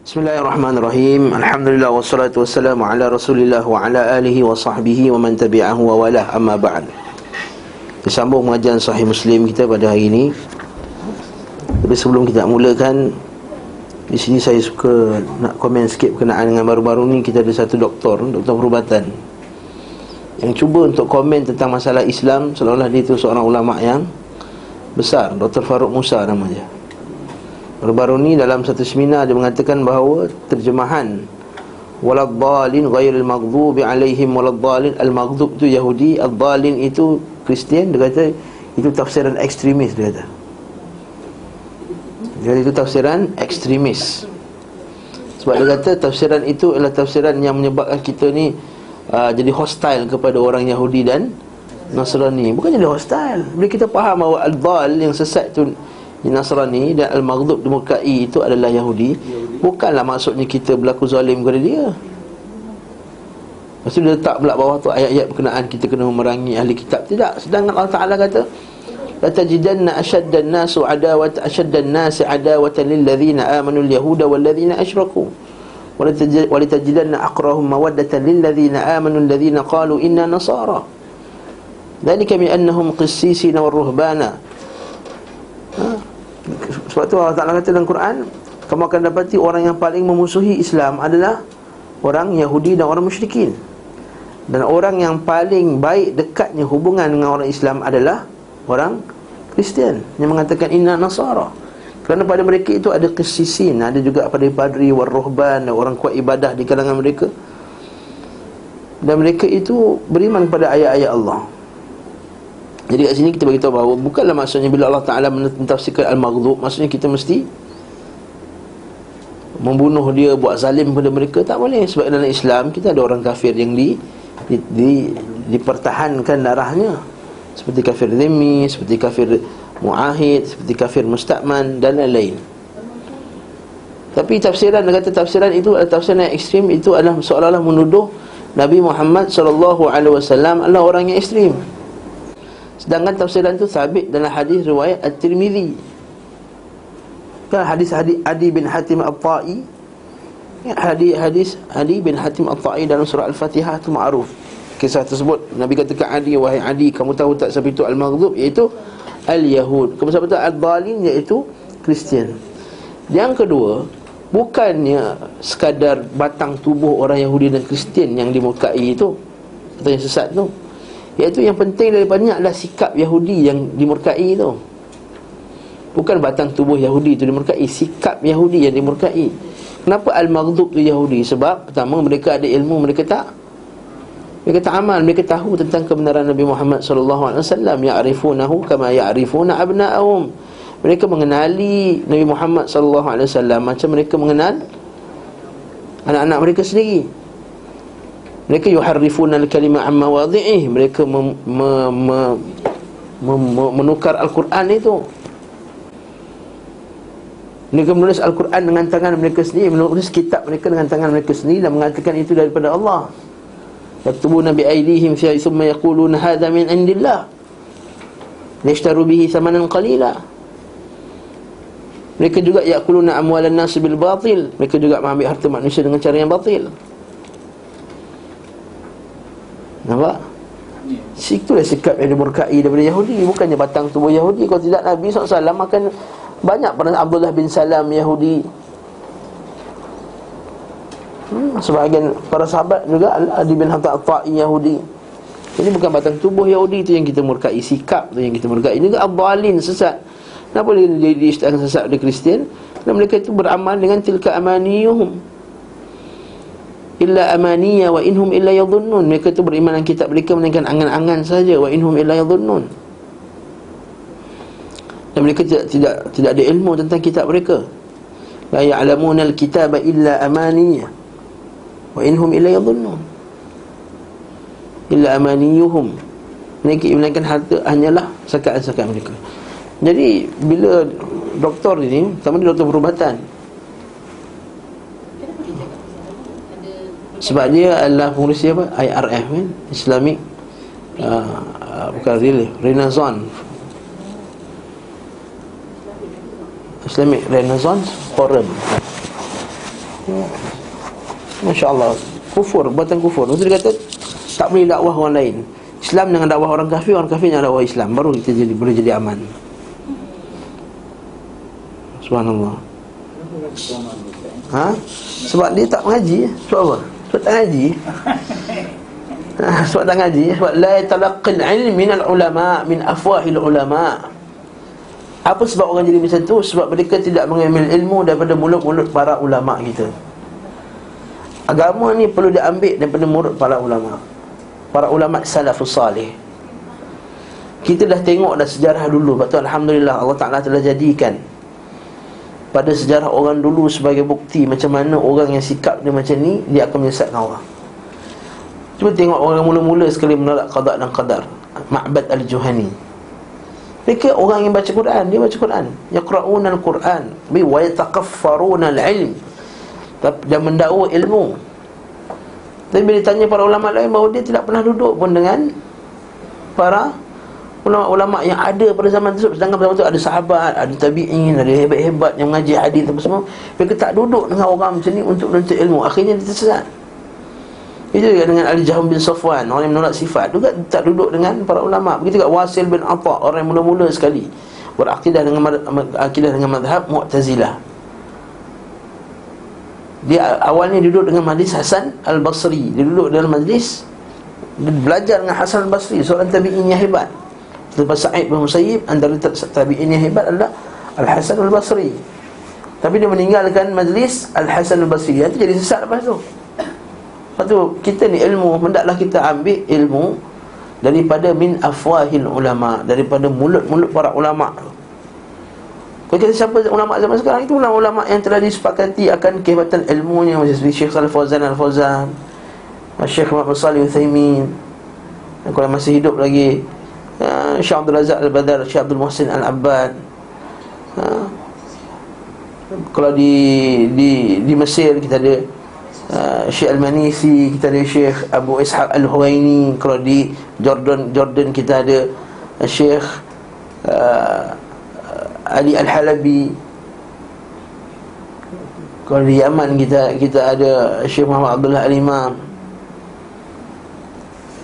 Bismillahirrahmanirrahim. Alhamdulillah wassalatu wassalamu ala Rasulillah wa ala alihi wa sahbihi wa man tabi'ahu wa walah, amma ba'd. Disambung pengajian Sahih Muslim kita pada hari ini. Tapi sebelum kita mulakan, di sini saya suka nak komen sikit berkenaan dengan baru-baru ni kita ada satu doktor perubatan yang cuba untuk komen tentang masalah Islam seolah-olah dia itu seorang ulama yang besar. Dr. Farouk Musa namanya. Baru-baru ni dalam satu seminar dia mengatakan bahawa terjemahan waladhdallin ghairil maghdubi alaihim waladhdallin, al-maghdub tu Yahudi, ad-dallin itu Kristian. Dia kata itu tafsiran ekstremis. Dia kata itu tafsiran ekstremis. Sebab dia kata tafsiran itu adalah tafsiran yang menyebabkan kita ni jadi hostile kepada orang Yahudi dan Nasrani. Bukan jadi hostile. Bila kita faham bahawa ad-dall yang sesat tu Nasrani dan al-maghdub dimurkai itu adalah Yahudi, bukanlah maksudnya kita berlaku zalim kepada dia. Lepas tu dia letak pula bawah tu ayat-ayat berkenaan kita kena memerangi ahli kitab. Tidak. Sedangkan Allah Ta'ala kata la tajidanna ashaddan nasu adawatan ashaddan nasi adawatan lil ladzina amanu al yahuda wal ladzina asyraku wa la tajidanna aqrahum mawaddatan lil ladzina amanu alladzina qalu inna nasara dzalika bi annahum qissisina war ruhbana. Sebab tu Allah Ta'ala kata dalam Quran, kamu akan dapati orang yang paling memusuhi Islam adalah orang Yahudi dan orang musyrikin. Dan orang yang paling baik dekatnya hubungan dengan orang Islam adalah orang Kristian yang mengatakan inna nasara. Kerana pada mereka itu ada kesisin, ada juga pada padri war ruhban, orang kuat ibadah di kalangan mereka. Dan mereka itu beriman kepada ayat-ayat Allah. Jadi kat sini kita beritahu bahawa bukanlah maksudnya bila Allah Ta'ala mentafsirkan al-maghdub, maksudnya kita mesti membunuh dia, buat zalim kepada mereka. Tak boleh. Sebab dalam Islam kita ada orang kafir yang dipertahankan darahnya, seperti kafir dhimmi, seperti kafir muahid, seperti kafir musta'man dan lain-lain. Tapi tafsiran, dia kata tafsiran itu adalah tafsiran yang ekstrim. Itu adalah seolah-olah menuduh Nabi Muhammad SAW adalah orang yang ekstrim. Sedangkan tafsiran itu sabit dalam hadis riwayat At-Tirmizi. Kan hadis Adi bin Hatim At-Ta'i. Hadis Adi bin Hatim At-Ta'i dalam surah Al-Fatihah itu ma'ruf. Kisah tersebut Nabi katakan Adi, wahai Adi, kamu tahu tak siapa itu al-maghdub, iaitu al-Yahud. Kamu siapa tahu al-dhalin, iaitu Kristian. Yang kedua, bukannya sekadar batang tubuh orang Yahudi dan Kristian yang dimurkai itu atau yang sesat tu, iaitu yang penting daripadanya adalah sikap Yahudi yang dimurkai itu. Bukan batang tubuh Yahudi itu dimurkai, sikap Yahudi yang dimurkai. Kenapa al-maghdub tu Yahudi? Sebab pertama, mereka ada ilmu, mereka tak amal, mereka tahu tentang kebenaran Nabi Muhammad SAW. Ya'rifunahu kama ya'rifuna abna'ahum. Mereka mengenali Nabi Muhammad SAW macam mereka mengenal anak-anak mereka sendiri. Mereka yuharrifuna al-kalima an mawadhi'ih. Mereka menukar Al-Quran itu. Mereka menulis Al-Quran dengan tangan mereka sendiri, menulis kitab mereka dengan tangan mereka sendiri dan mengatakan itu daripada Allah. Yaktubuna bi aydihim fi thumma yaquluna hadha min indillah liyashtaru bihi thamanan qalila. Mereka juga yakuluna amwalan nas bil batil. Mereka juga mengambil harta manusia dengan cara yang batil. Nampak? Itulah sikap yang dimurkai daripada Yahudi, bukannya batang tubuh Yahudi. Kalau tidak, Nabi SAW akan banyak pada Abdullah bin Salam Yahudi. Sebahagian para sahabat juga Adi bin Hatim At-Ta'i Yahudi. Jadi bukan batang tubuh Yahudi itu yang kita murkai, sikap tu yang kita murkai. Ini juga ad-dhalin, sesat. Kenapa dia diisytiharkan sesat oleh Kristian? Kerana mereka itu beramal dengan tilka amaniyuhum illa amaniya wa inhum illa yadhunnun. Mereka itu beriman dengan kitab mereka melainkan angan-angan saja, wa inhum illa yadhunnun. Dan mereka tidak ada ilmu tentang kitab mereka. La ya'lamuna al-kitaba illa amaniya wa inhum illa yadhunnun. Illa amaniyuhum. Melainkan harta hanyalah sakaan-sakaan mereka. Jadi bila doktor ini, pertama dia doktor perubatan, sebab dia adalah pengurusi apa? IRF kan? Islamic bukan really Renaissance Islamic Renaissance Forum. Masya Allah, kufur, buatan kufur. Lepas tu dia kata tak boleh dakwah orang lain. Islam dengan dakwah orang kafir dengan dakwah Islam, baru kita boleh jadi aman. Subhanallah. Sebab dia tak mengaji. Sebab apa? Sebab tak ngaji. Sebab tak ngaji. Sebab la yatalaqqal ilm minal ulama, min afwahil ulama. Apa sebab orang jadi macam tu? Sebab mereka tidak mengambil ilmu daripada mulut-mulut para ulama kita. Agama ni perlu diambil daripada mulut para ulama, para ulama salafus salih. Kita dah tengok dah sejarah dulu. Lepas tu alhamdulillah Allah Ta'ala telah jadikan pada sejarah orang dulu sebagai bukti macam mana orang yang sikap dia macam ni, dia akan menyesatkan orang. Cuba tengok orang mula-mula sekali menolak qada dan qadar, Ma'bad al-Juhani. Mereka orang yang baca Quran, dia baca Quran, yaqra'una al-Quran wa yataqaffaruna al-ilm, dan mendakwa ilmu. Tapi bila ditanya para ulama lain, bahawa dia tidak pernah duduk pun dengan para ulama-ulama yang ada pada zaman tersebut. Sedangkan pada waktu ada sahabat, ada tabi'in, ada hebat-hebat yang mengaji hadis apa semua. Mereka tak duduk dengan orang macam ni untuk menuntut ilmu. Akhirnya dia tersesat. Itu juga dengan Ali Jaham bin Safwan, orang yang menolak sifat, juga tak duduk dengan para ulama. Begitu juga Wasil bin Atha, orang yang mula-mula sekali berakidah dengan mazhab Mu'tazilah. Dia awalnya duduk dengan majlis Hasan al-Basri. Dia duduk dalam majlis, dia belajar dengan Hasan al-Basri, seorang tabi'in yang hebat. Lepas Sa'id bin Musayyib, antara tabi'in yang hebat adalah Al-Hasan al-Basri. Tapi dia meninggalkan majlis Al-Hasan al-Basri. Itu jadi sesat lepas tu. Lepas tu kita ni ilmu, hendaklah kita ambil ilmu daripada min afwahil ulama, daripada mulut-mulut para ulama. Kalau kita siapa ulama zaman sekarang, itu ulama-ulama yang telah disepakati akan kehebatan ilmunya, macam Syekh Shalih Fauzan Al-Fauzan, Syekh Muhammad Shalih Utsaimin, kalau masih hidup lagi Syekh Abdul Razak Al-Badar, Syekh Abdul Muhsin Al-Abbad. Kalau di Mesir kita ada Syekh Al-Manisi, kita ada Syekh Abu Ishaq Al-Huwaini. Kalau di Jordan kita ada Syekh Ali Al-Halabi. Kalau di Yaman kita ada Syekh Muhammad Abdullah Al-Imam.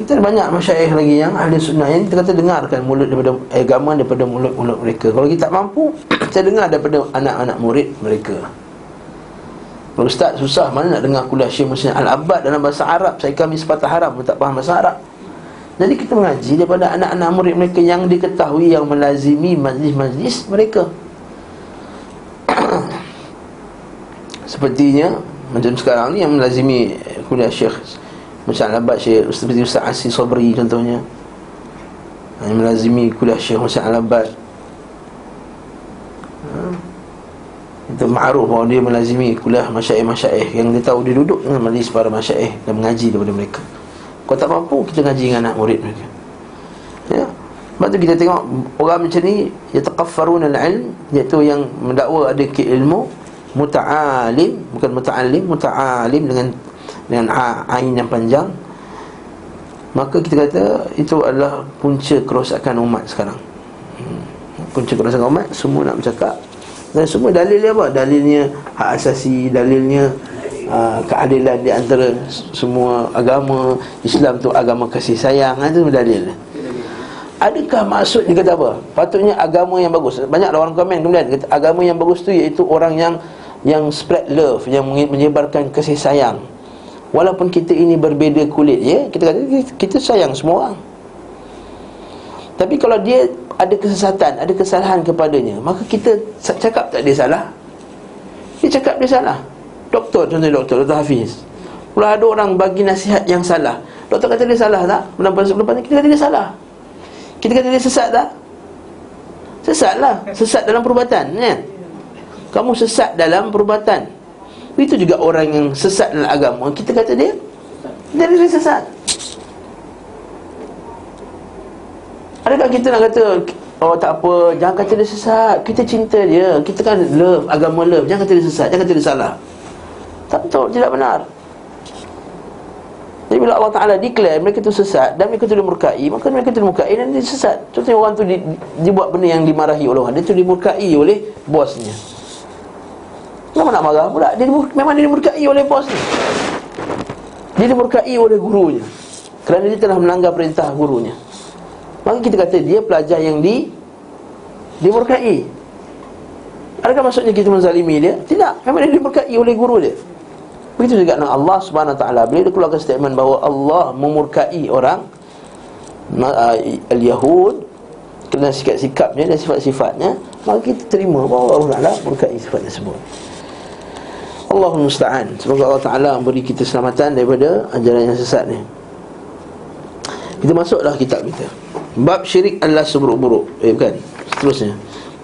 Kita ada banyak masyayikh lagi yang ahli sunnah, yang kita kata dengarkan mulut daripada agama daripada mulut-mulut mereka. Kalau kita tak mampu, kita dengar daripada anak-anak murid mereka. Ustaz susah, mana nak dengar kuliah Syekh Muslim Al-Abbad dalam bahasa Arab? Saya kami sepatah haram, tak faham bahasa Arab. Jadi kita mengaji daripada anak-anak murid mereka yang diketahui, yang melazimi majlis-majlis mereka. Sepertinya macam sekarang ni yang melazimi kuliah Syekh Muslim Al-Abbad, seperti Ustaz Asi Sobri contohnya, yang melazimi kuliah Syekh Muslim Al-Abbad. Itu ma'ruf bahawa dia melazimi kuliah masyaikh-masyaikh, yang dia tahu dia duduk dengan majlis para masyaikh dan mengaji daripada mereka. Kalau tak mampu, kita ngaji dengan anak murid mereka. Ya. Sebab tu kita tengok orang macam ni, yataqaffaruna al-ilm, iaitu yang mendakwa ada ilmu, muta'alim, bukan muta'alim, muta'alim dengan ain yang panjang. Maka kita kata itu adalah punca kerosakan umat sekarang. Punca kerosakan umat, semua nak bercakap. Dan semua dalil dia apa? Dalilnya hak asasi, dalilnya keadilan di antara semua agama. Islam tu agama kasih sayang. Itu dalil. Adakah maksud dia kata apa? Patutnya agama yang bagus. Banyak orang komen kemudian kata agama yang bagus tu iaitu orang yang spread love, yang menyebarkan kasih sayang. Walaupun kita ini berbeza kulit, ya, kita kata kita sayang semua orang. Tapi kalau dia ada kesesatan, ada kesalahan kepadanya, maka kita cakap tak dia salah. Dia cakap dia salah. Doktor, contohnya Doktor Hafiz, kalau ada orang bagi nasihat yang salah, doktor kata dia salah tak? Lepas kita kata dia salah. Kita kata dia sesat tak? Sesat lah. Sesat dalam perbuatan, kan? Kamu sesat dalam perbuatan. Itu juga orang yang sesat dalam agama, kita kata dia sesat. Adakah kita nak kata, oh tak apa, jangan kata dia sesat, kita cinta dia, kita kan love, agama love, jangan kata dia sesat, jangan kata dia salah. Tak betul, tidak benar. Jadi bila Allah Ta'ala declare mereka itu sesat dan mereka itu dimurkai, maka mereka itu dimurkai dan dia sesat. Contohnya orang tu dibuat benda yang dimarahi oleh orang, dia tu dimurkai oleh bosnya. Kenapa nak marah pula? Memang dia dimurkai oleh bos ni. Dia dimurkai oleh gurunya kerana dia telah melanggar perintah gurunya. Maka kita kata dia pelajar yang dimurkai. Adakah maksudnya kita menzalimi dia? Tidak, memang dia dimurkai oleh guru dia. Begitu juga dengan Allah Subhanahu Wa Taala. Bila dia keluarkan statement bahawa Allah memurkai orang al-Yahud kerana sikap-sikapnya dan sifat-sifatnya, maka kita terima bahawa Allah Taala murkai sifat tersebut. Allahul musta'an. Semoga Allah Taala memberi kita keselamatan daripada ajaran yang sesat ni. Kita masuklah kitab kita. Bab syirik adalah seburuk-buruk. Bukan. Seterusnya,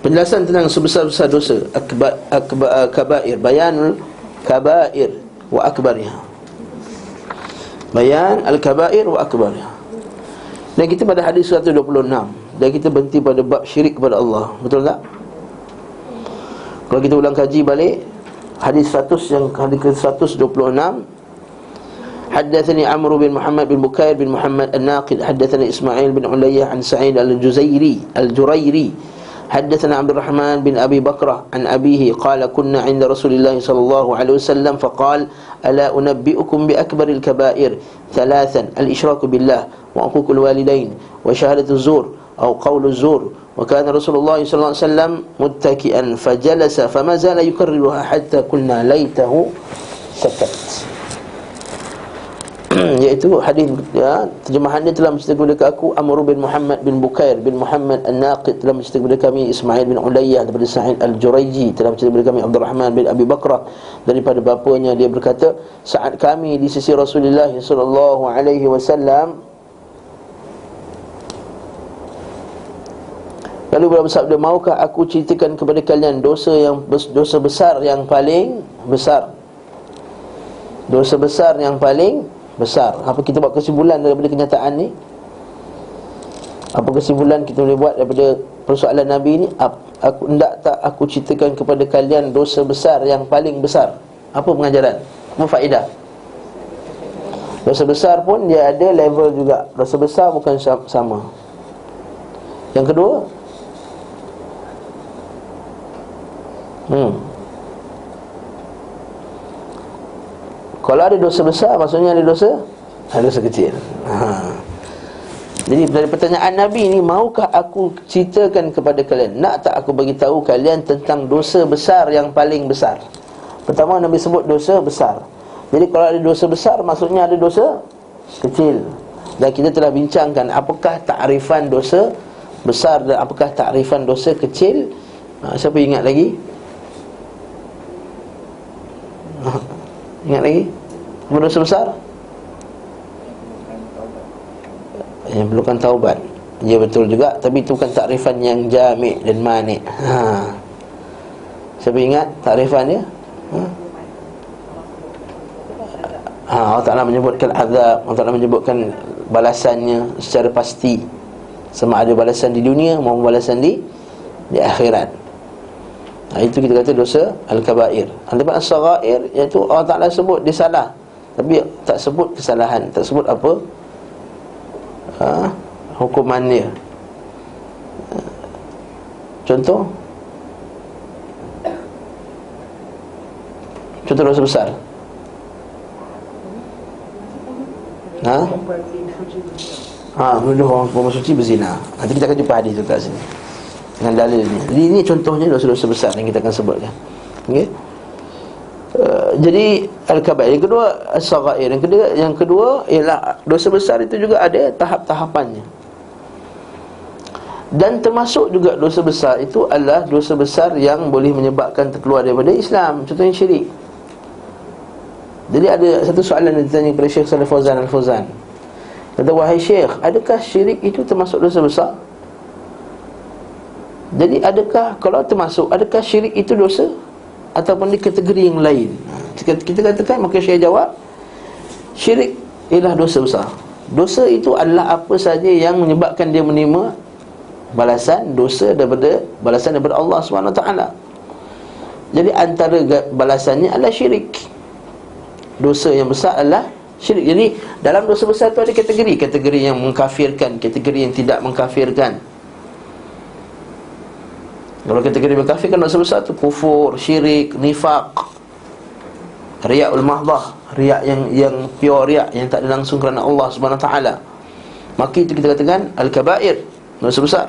penjelasan tentang sebesar-besar dosa, kabair, bayanul kabair wa akbariha. Bayan al-kabair wa akbariha. Dan kita pada hadis 126, dan kita berhenti pada bab syirik kepada Allah. Betul tak? Kalau kita ulang kaji balik hadis 100 yang hadis ke-126, حدثني عمرو بن محمد بن بكير بن محمد الناقد حدثني إسماعيل بن علية عن سعيد الجريري حدثنا عبد الرحمن بن أبي بكرة عن أبيه قال كنا عند رسول الله صلى الله عليه وسلم فقال ألا أنبئكم بأكبر الكبائر ثلاثا الإشراك بالله وعقوق الوالدين وشهادة الزور أو قول الزور وكان رسول الله صلى الله عليه وسلم متكئا فجلس فما زال يكررها حتى قلنا ليته سكت. Iaitu hadis terjemahannya telah menceritakan kepada aku Amr bin Muhammad bin Bukair bin Muhammad An-Naqid telah menceritakan kepada kami Ismail bin Ulayyah daripada Sa'id Al-Jurayji telah menceritakan kepada kami Abdul Rahman bin Abi Bakrah daripada bapanya, dia berkata saat kami di sisi Rasulullah sallallahu alaihi wasallam, lalu beliau bersabda, maukah aku ceritakan kepada kalian dosa besar yang paling besar? Dosa besar yang paling besar. Apa kita buat kesimpulan daripada kenyataan ni? Apa kesimpulan kita boleh buat daripada persoalan Nabi ni? Hendak tak aku ceritakan kepada kalian dosa besar yang paling besar? Apa pengajaran? Apa faedah? Dosa besar pun dia ada level juga. Dosa besar bukan sama. Yang kedua, kalau ada dosa besar, maksudnya ada dosa kecil. Jadi dari pertanyaan Nabi ni, maukah aku ceritakan kepada kalian? Nak tak aku bagi tahu kalian tentang dosa besar yang paling besar? Pertama Nabi sebut dosa besar. Jadi kalau ada dosa besar, maksudnya ada dosa kecil. Dan kita telah bincangkan apakah takrifan dosa besar dan apakah takrifan dosa kecil. Siapa ingat lagi? Ingat lagi? Dosa besar yang perlukan taubat. Ya, betul juga. Tapi itu bukan takrifan yang jami' dan mani'. Siapa ingat takrifan dia? Allah Ta'ala menyebutkan azab, Allah Ta'ala menyebutkan balasannya secara pasti, sama ada balasan di dunia maupun balasan di akhirat. Itu kita kata dosa al-kabair. Adapun as-saghair, iaitu Allah Ta'ala sebut dia salah, tapi tak sebut kesalahan, tak sebut apa hukuman dia. Contoh dosa besar. Menuduh orang perempuan suci berzina. Nanti kita akan jumpa hadis tu kat sini dengan dalil ni. Jadi ini contohnya dosa-dosa besar yang kita akan sebutkan. Okey. Jadi al-kabair. Yang kedua as-saghair. Yang kedua ialah dosa besar itu juga ada tahap-tahapannya. Dan termasuk juga dosa besar itu adalah dosa besar yang boleh menyebabkan terkeluar daripada Islam. Contohnya syirik. Jadi ada satu soalan yang ditanya kepada Syekh Saleh Fauzan Al-Fauzan. Kata, wahai Syekh, adakah syirik itu termasuk dosa besar? Jadi adakah, kalau termasuk, adakah syirik itu dosa ataupun di kategori yang lain? Kita katakan, maka Syekh jawab, syirik ialah dosa besar. Dosa itu adalah apa saja yang menyebabkan dia menerima balasan daripada Allah SWT. Jadi antara balasannya adalah syirik. Dosa yang besar adalah syirik. Jadi dalam dosa besar itu ada kategori yang mengkafirkan, kategori yang tidak mengkafirkan. Kalau kategori berkafir kan dosa besar tu kufur, syirik, nifaq, ria'ul mahdah, riak yang pure, riak yang tak ada langsung kerana Allah Subhanahu Wa Taala. Maka itu kita katakan al-kabair, dosa besar.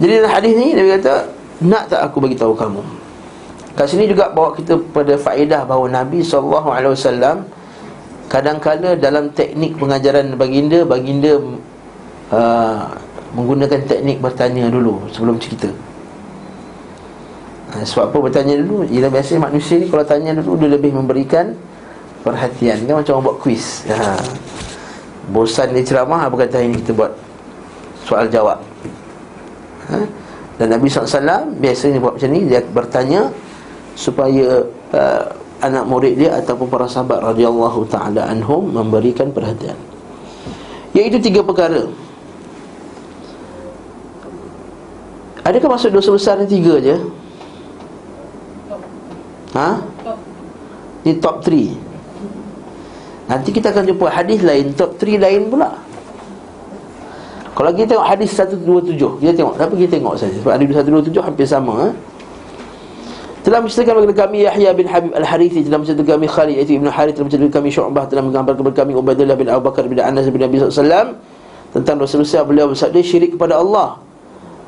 Jadi dalam hadis ni Nabi kata, nak tak aku bagi tahu kamu. Kat sini juga bawa kita pada faedah bahawa Nabi SAW kadang-kadang dalam teknik pengajaran baginda menggunakan teknik bertanya dulu sebelum cerita. Sebab apa bertanya dulu? Ialah biasanya manusia ni kalau tanya dulu dia lebih memberikan perhatian. Kan macam orang buat kuis. Bosan dia ceramah, apa kata ini kita buat soal jawab. Dan Nabi SAW biasanya buat macam ni. Dia bertanya supaya anak murid dia ataupun para sahabat radhiyallahu ta'ala anhum memberikan perhatian. Iaitu 3 perkara. Adakah maksud dosa besar ni 3 je? Ni top 3. Nanti kita akan jumpa hadis lain, top 3 lain pula. Kalau kita tengok hadis 127, kita tengok, kenapa kita tengok saja? Sebab hadis 127 hampir sama. Telah menceritakan kepada kami Yahya bin Habib Al-Harithi, telah menceritakan kami Khalid iaitu Ibn Harith, telah menceritakan kami Syu'bah, telah menggambarkan kepada kami Ubaidillah bin Abu Bakar bin Anas bin Nabi SAW tentang dosa besar. Beliau bersabda, syirik kepada Allah,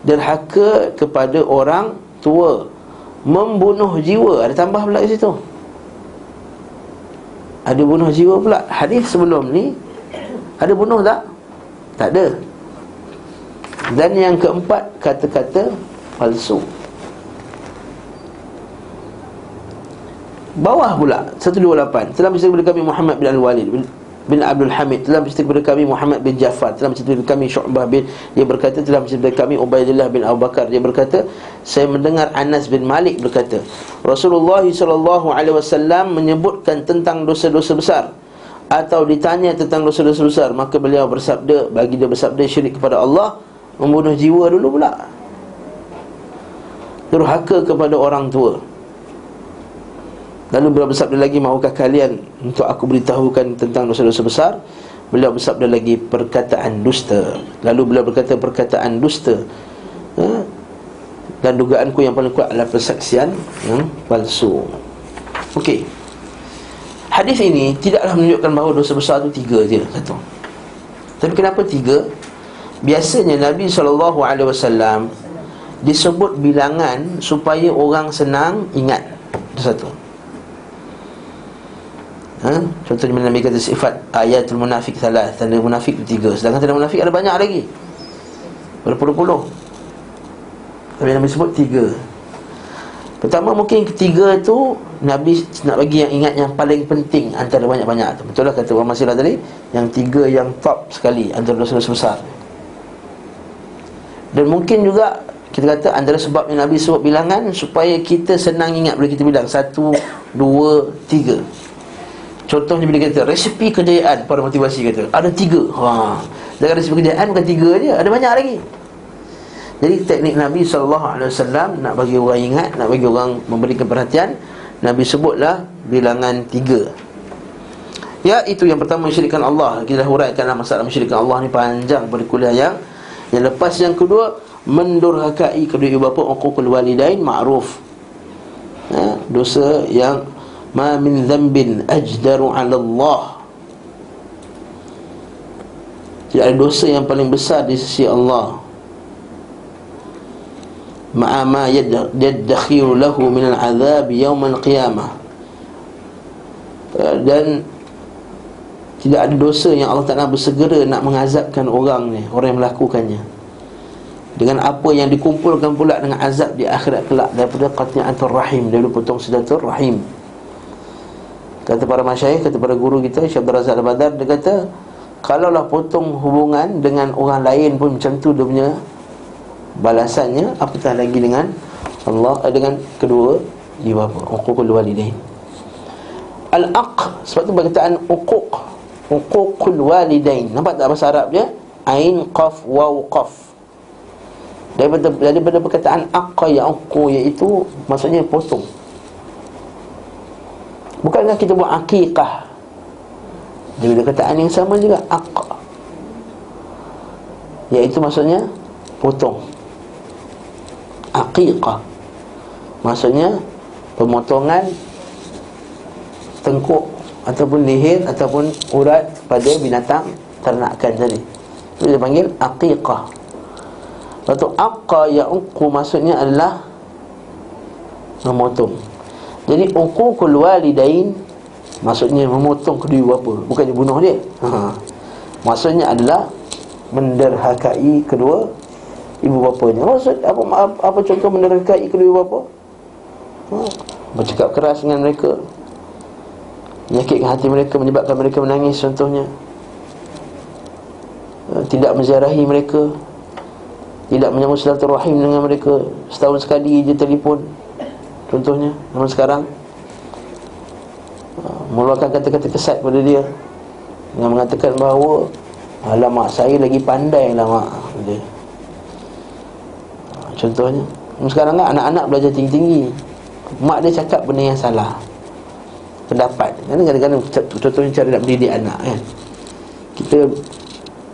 derhaka kepada orang tua, membunuh jiwa. Ada tambah pula di situ, ada bunuh jiwa pula. Hadis sebelum ni ada bunuh tak? Tak ada. Dan yang keempat, kata-kata palsu. Bawah pula 128, telah bercerita kepada kami Muhammad bin Al-Walid bin Abdul Hamid, telah bercerita kepada kami Muhammad bin Jafar, telah bercerita kepada kami Syu'bah bin, dia berkata, telah bercerita kepada kami Ubaidillah bin Abu Bakar, dia berkata, saya mendengar Anas bin Malik berkata, Rasulullah SAW menyebutkan tentang dosa-dosa besar, atau ditanya tentang dosa-dosa besar, maka beliau bersabda, bagi dia bersabda, syirik kepada Allah, membunuh jiwa dulu pula, durhaka kepada orang tua. Lalu beliau bersabda lagi, mahukah kalian untuk aku beritahukan tentang dosa-dosa besar? Beliau bersabda lagi, perkataan dusta. Lalu beliau berkata, perkataan dusta, dan dugaanku yang paling kuat adalah persaksian yang palsu. Okey, hadis ini tidaklah menunjukkan bahawa dosa besar itu 3 je, satu. Tapi kenapa 3? Biasanya Nabi SAW disebut bilangan supaya orang senang ingat. Itu satu. Contohnya Nabi kata sifat ayatul munafik salah, tanda munafik itu 3. Sedangkan tanda munafik ada banyak lagi, berpuluh-puluh. Tapi Nabi sebut 3. Pertama, mungkin ketiga tu Nabi nak bagi yang ingat yang paling penting antara banyak-banyak tu. Betul lah kata orang Masirah tadi, yang 3 yang top sekali antara dosa-dosa besar. Dan mungkin juga kita kata antara sebab yang Nabi sebut bilangan supaya kita senang ingat bila kita bilang 1, 2, 3. Contohnya bila kita resipi kejayaan, para motivasi kata ada 3. Jangan resipi kejayaan bukan 3 je, ada banyak lagi. Jadi teknik Nabi SAW nak bagi orang ingat, nak bagi orang memberikan perhatian, Nabi sebutlah bilangan 3. Ya, itu yang pertama, mensyirikkan Allah. Kita dah huraikanlah masalah mensyirikkan Allah ni panjang pada kuliah yang lepas. Yang kedua, mendurhakai kedua ibu bapa, uququl walidain, ma'ruf. Dosa yang ma min dhanbin ajdaru 'ala Allah. Tidak ada dosa yang paling besar di sisi Allah. Ma'a ma yaddakhiru lahu min al-'adhab yawm al-qiyamah. Dan tidak ada dosa yang Allah Ta'ala bersegera nak mengazabkan orang ni, orang yang melakukannya, dengan apa yang dikumpulkan pula dengan azab di akhirat kelak, daripada qati'atur rahim, daripada potong silatur rahim. Kata para masyayikh, kata para guru kita, Syekh Abdul Razak Al-Badar, dia kata, kalaulah potong hubungan dengan orang lain pun macam tu dia punya balasannya, apatah lagi dengan Allah, dengan kedua ibu bapa, uququl walidain. Al-aq, sebab tu perkataan uquq, uququl walidain. Nampak tak bahasa Arab dia? Ain, qaf, waw, qaf. Daripada perkataan aqqa ya'uqqu, iaitu maksudnya potong. Bukankah kita buat aqiqah? Daripada perkataan yang sama juga, aqqa. iaitu maksudnya potong. Aqiqah maksudnya pemotongan tengkuk ataupun leher ataupun urat pada binatang ternakan tadi. Itu dia panggil aqiqah. Lepas tu aqqa ya'uqqu maksudnya adalah memotong. Jadi uququl walidain maksudnya memotong kedua bapa, bukannya bunuh dia. Maksudnya adalah menderhakai kedua ibu bapanya. Maksud apa contoh menderhakai kedua bapa? Bercakap keras dengan mereka, menyakitkan hati mereka, menyebabkan mereka menangis contohnya. Tidak menziarahi mereka, tidak menyambung silaturahim dengan mereka, setahun sekali je telefon contohnya zaman sekarang. Mengeluarkan kata-kata kesat pada dia dengan mengatakan bahawa alamak saya lagi pandai lah mak dia. Contohnya sekarang kan anak-anak belajar tinggi-tinggi, mak dia cakap benda yang salah, pendapat. Kadang-kadang contohnya cara nak mendidik anak kan, kita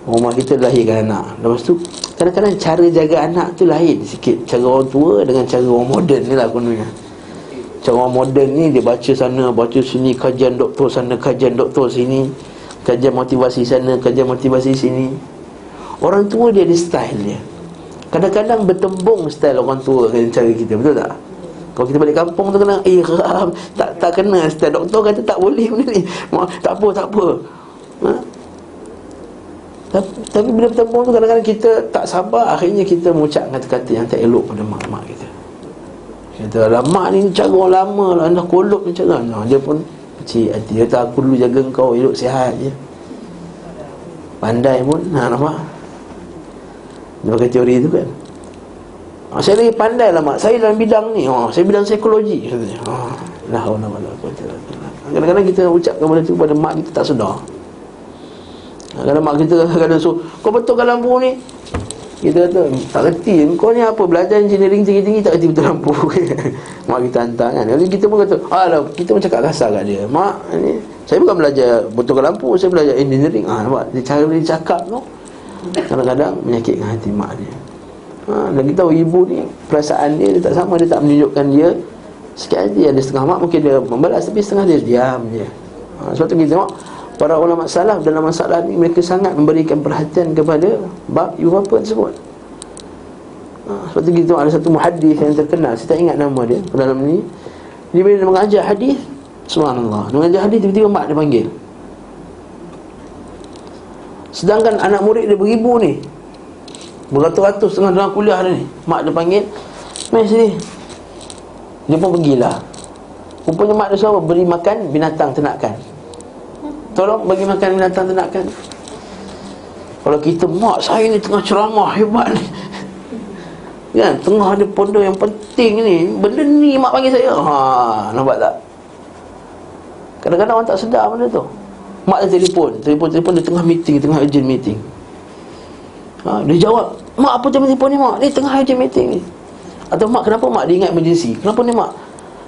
rumah kita lahirkan anak, lepas tu kadang-kadang cara jaga anak tu lain sikit cara orang tua dengan cara orang moden ni lah kononnya. Cara orang moden ni dia baca sana, baca sini, kajian doktor sana, kajian doktor sini, kajian motivasi sana, kajian motivasi sini. Orang tua dia ada style dia. Kadang-kadang bertembung style orang tua dengan cara kita, betul tak? Kalau kita balik kampung tu kena ram, tak kena style doktor kata tak boleh benda ni. Tak apa. Tapi bila bertembung tu kadang-kadang kita tak sabar, akhirnya kita mengucap kata-kata yang tak elok pada mak-mak kita. Kata lah mak ni cara orang lama lah, anda kolok ni cara. Dia pun kecil hati, dia kata aku dulu jaga kau hidup sihat je, pandai pun. Nampak? Dia pakai teori tu kan. Saya lagi pandai lah mak, saya dalam bidang ni, saya bidang psikologi katanya. La haula wala quwwata illa billah. Kadang-kadang kita ucapkan benda tu pada mak kita tak sedar. Kadang mak kita kadang so, kau betulkan lampu ni. Kita kata tak reti, kau ni apa belajar engineering tinggi-tinggi tak reti betul lampu. Mak kita hantar kan. Lalu kita pun kata alah, kita pun cakap kasar kat dia, mak ni saya bukan belajar betulkan lampu, saya belajar engineering. Nampak dia cara dia cakap tu kadang-kadang menyakitkan hati mak dia. Dan kita tahu ibu ni perasaan dia tak sama, dia tak menunjukkan dia sikit hati. Ada setengah mak mungkin dia membalas, tapi setengah dia diam je. Sebab tu kita tengok para ulama salaf dalam masalah ni, mereka sangat memberikan perhatian kepada bab ibu bapa tersebut. Sebab tu kita tengok ada satu muhaddis yang terkenal, saya tak ingat nama dia dalam ni. Dia bila dia mengajar hadis, subhanallah, dia mengajar hadis tiba-tiba mak dia panggil. Sedangkan anak murid dia beribu ni, beratus-ratus tengah dalam kuliah ni, mak dia panggil, "Mai sini." Dia pun pergilah. Rupanya mak dia suruh beri makan binatang ternakan. Tolong bagi makan binatang ternakan. Kalau kita, mak saya ni tengah ceramah hebat ni kan, tengah ada pondok yang penting ni, benda ni mak panggil saya. Nampak tak? Kadang-kadang orang tak sedar benda tu. Mak dia telefon dia tengah meeting, tengah urgent meeting. Dia jawab, "Mak apa telefon ni mak? Ni tengah urgent meeting ni." Atau mak, kenapa mak? Dia ingat emergency. "Kenapa ni mak?"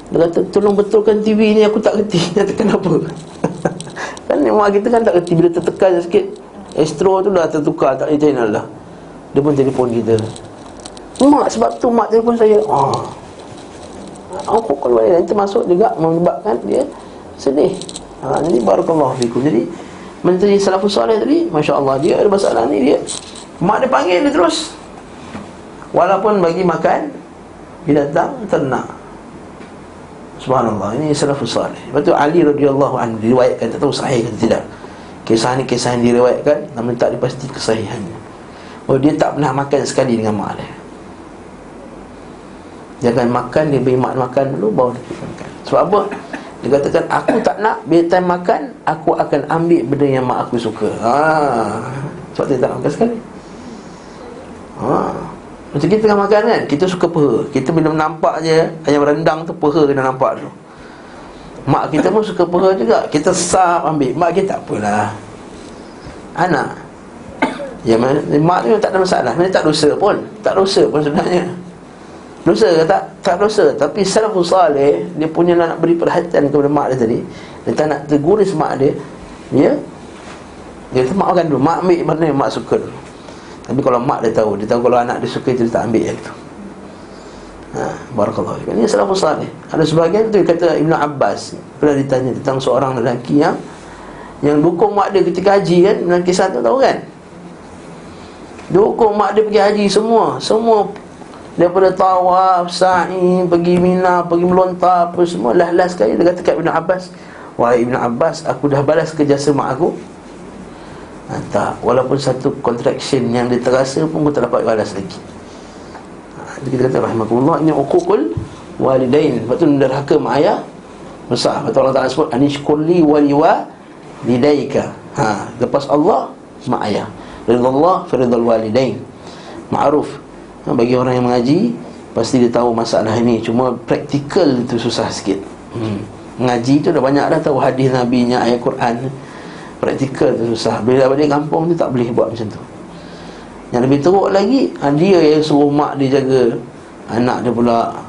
Dia kata, "Tolong betulkan TV ni, aku tak kerti." Dia kata, "Kenapa?" Kan mak kita kan tak kerti, bila tertekan sikit astro tu dah tertukar, tak ada channel dah. Dia pun telefon kita, "Mak, sebab tu mak telefon saya." Aku kalau lain termasuk juga menyebabkan dia sedih. Jadi barakallahu fikum. Jadi menteri salafus salih tadi, masya-Allah, dia ada masalah ni, dia mak dia panggil dia terus, walaupun bagi makan binatang ternak. Subhanallah, ini salafus salih. Lepas tu Ali radhiyallahu anhu diriwayatkan, tak tahu sahih ke tidak, kisah ni kisah yang diriwayatkan namun tak dipasti kesahihannya. Dia tak pernah makan sekali dengan mak dia. Dia akan makan, dia beri mak makan dulu, baru dia makan. Sebab apa? Dia katakan, aku tak nak bila time makan, aku akan ambil benda yang mak aku suka. Sebab dia tak makan sekali. Macam kita tengah makan kan, kita suka peha. Kita bila nampak je ayam rendang tu, peha kena nampak tu. Mak kita pun suka peha juga, kita sap ambil. Mak kita tak apalah, anak ya, mak tu tak ada masalah, dia tak dosa pun. Tak dosa pun sebenarnya. Dosa ke tak? Tak dosa. Tapi salafus salih, dia punya nak beri perhatian kepada mak dia tadi. Dia tak nak terguris mak dia. Dia kata, mak makan dulu, mak ambil mana yang mak suka dulu. Tapi kalau mak dia tahu kalau anak dia suka itu, dia tak ambil yang itu. Barakallahu fiik. Ini salafus salih. Ada sebahagian tu kata Ibn Abbas, pernah ditanya tentang seorang lelaki yang dukung mak dia ketika haji kan, dalam kisah tu tahu kan? Dukung mak dia pergi haji semua daripada tawaf, sa'i, pergi Mina, pergi melontar, apa semua last sekali dia kata kat Ibn Abbas, wahai Ibn Abbas, aku dah balas kerja mak aku. Tak, walaupun satu contraction yang dia terasa pun aku tak dapat balas lagi. Jadi kita kata rahimahullah, ini uququl walidain. Lepas tu derhaka mak ayah besar. Lepas tu Allah Ta'ala sebut anishkurli walidaika. Lepas Allah, mak ayah. Ridallah firidal walidain. Ma'ruf. Bagi orang yang mengaji pasti dia tahu masalah ini. Cuma praktikal itu susah sikit. Mengaji tu dah banyak dah tahu hadis Nabi-nya, ayat Quran. Praktikal tu susah. Bila balik kampung tu tak boleh buat macam tu. Yang lebih teruk lagi, dia yang suruh mak dia jaga anak dia pula,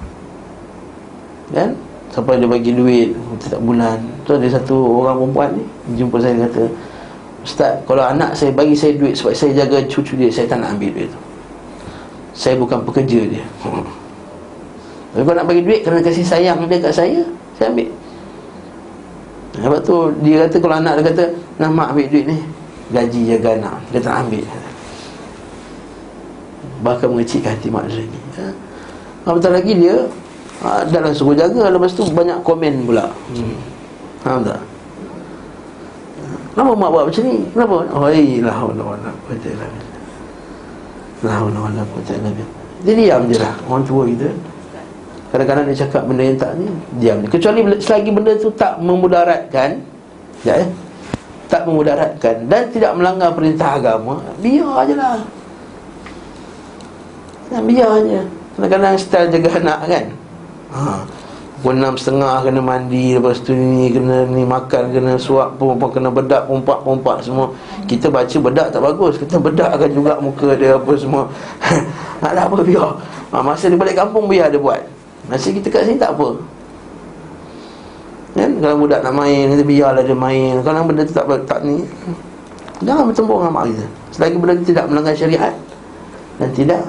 kan? Sampai dia bagi duit setiap bulan. Tu ada satu orang perempuan ni jumpa saya, kata, Ustaz, kalau anak saya bagi saya duit sebab saya jaga cucu dia, saya tak nak ambil duit tu. Saya bukan pekerja dia. Tapi kalau nak bagi duit kerana kasih sayang dia kat saya ambil. Lepas tu dia kata, kalau anak dia kata, nah mak ambil duit ni, gaji jaga anak, dia tak ambil. Bahkan mengecikkan hati mak dia ni. Apatah lagi dia dalam suruh jaga, lepas tu banyak komen pula. Faham tak? Kenapa mak buat macam ni? Kenapa? La haula wala quwwata illa billah. La haula wala quwwata illa billah. Dia diam je lah, orang tua kita. Kadang-kadang dia cakap benda yang tak ni, diam je. Kecuali selagi benda tu tak memudaratkan, tak memudaratkan dan tidak melanggar perintah agama, biar je lah. Biar je. Kadang-kadang style jaga anak kan, pukul 6.30 kena mandi, lepas tu ni kena ni makan, kena suap, perempuan kena bedak, pompak semua. Kita baca bedak tak bagus, kita bedakkan juga muka dia apa semua. Tak ada apa, biar. Masa dia balik kampung biar dia buat. Masa kita kat sini tak apa, kan? Kalau budak nak main, kita biarlah dia main. Kalau benda tu tak ni, jangan bertembung dengan mak kita. Selagi benda tu tidak melanggar syariat dan tidak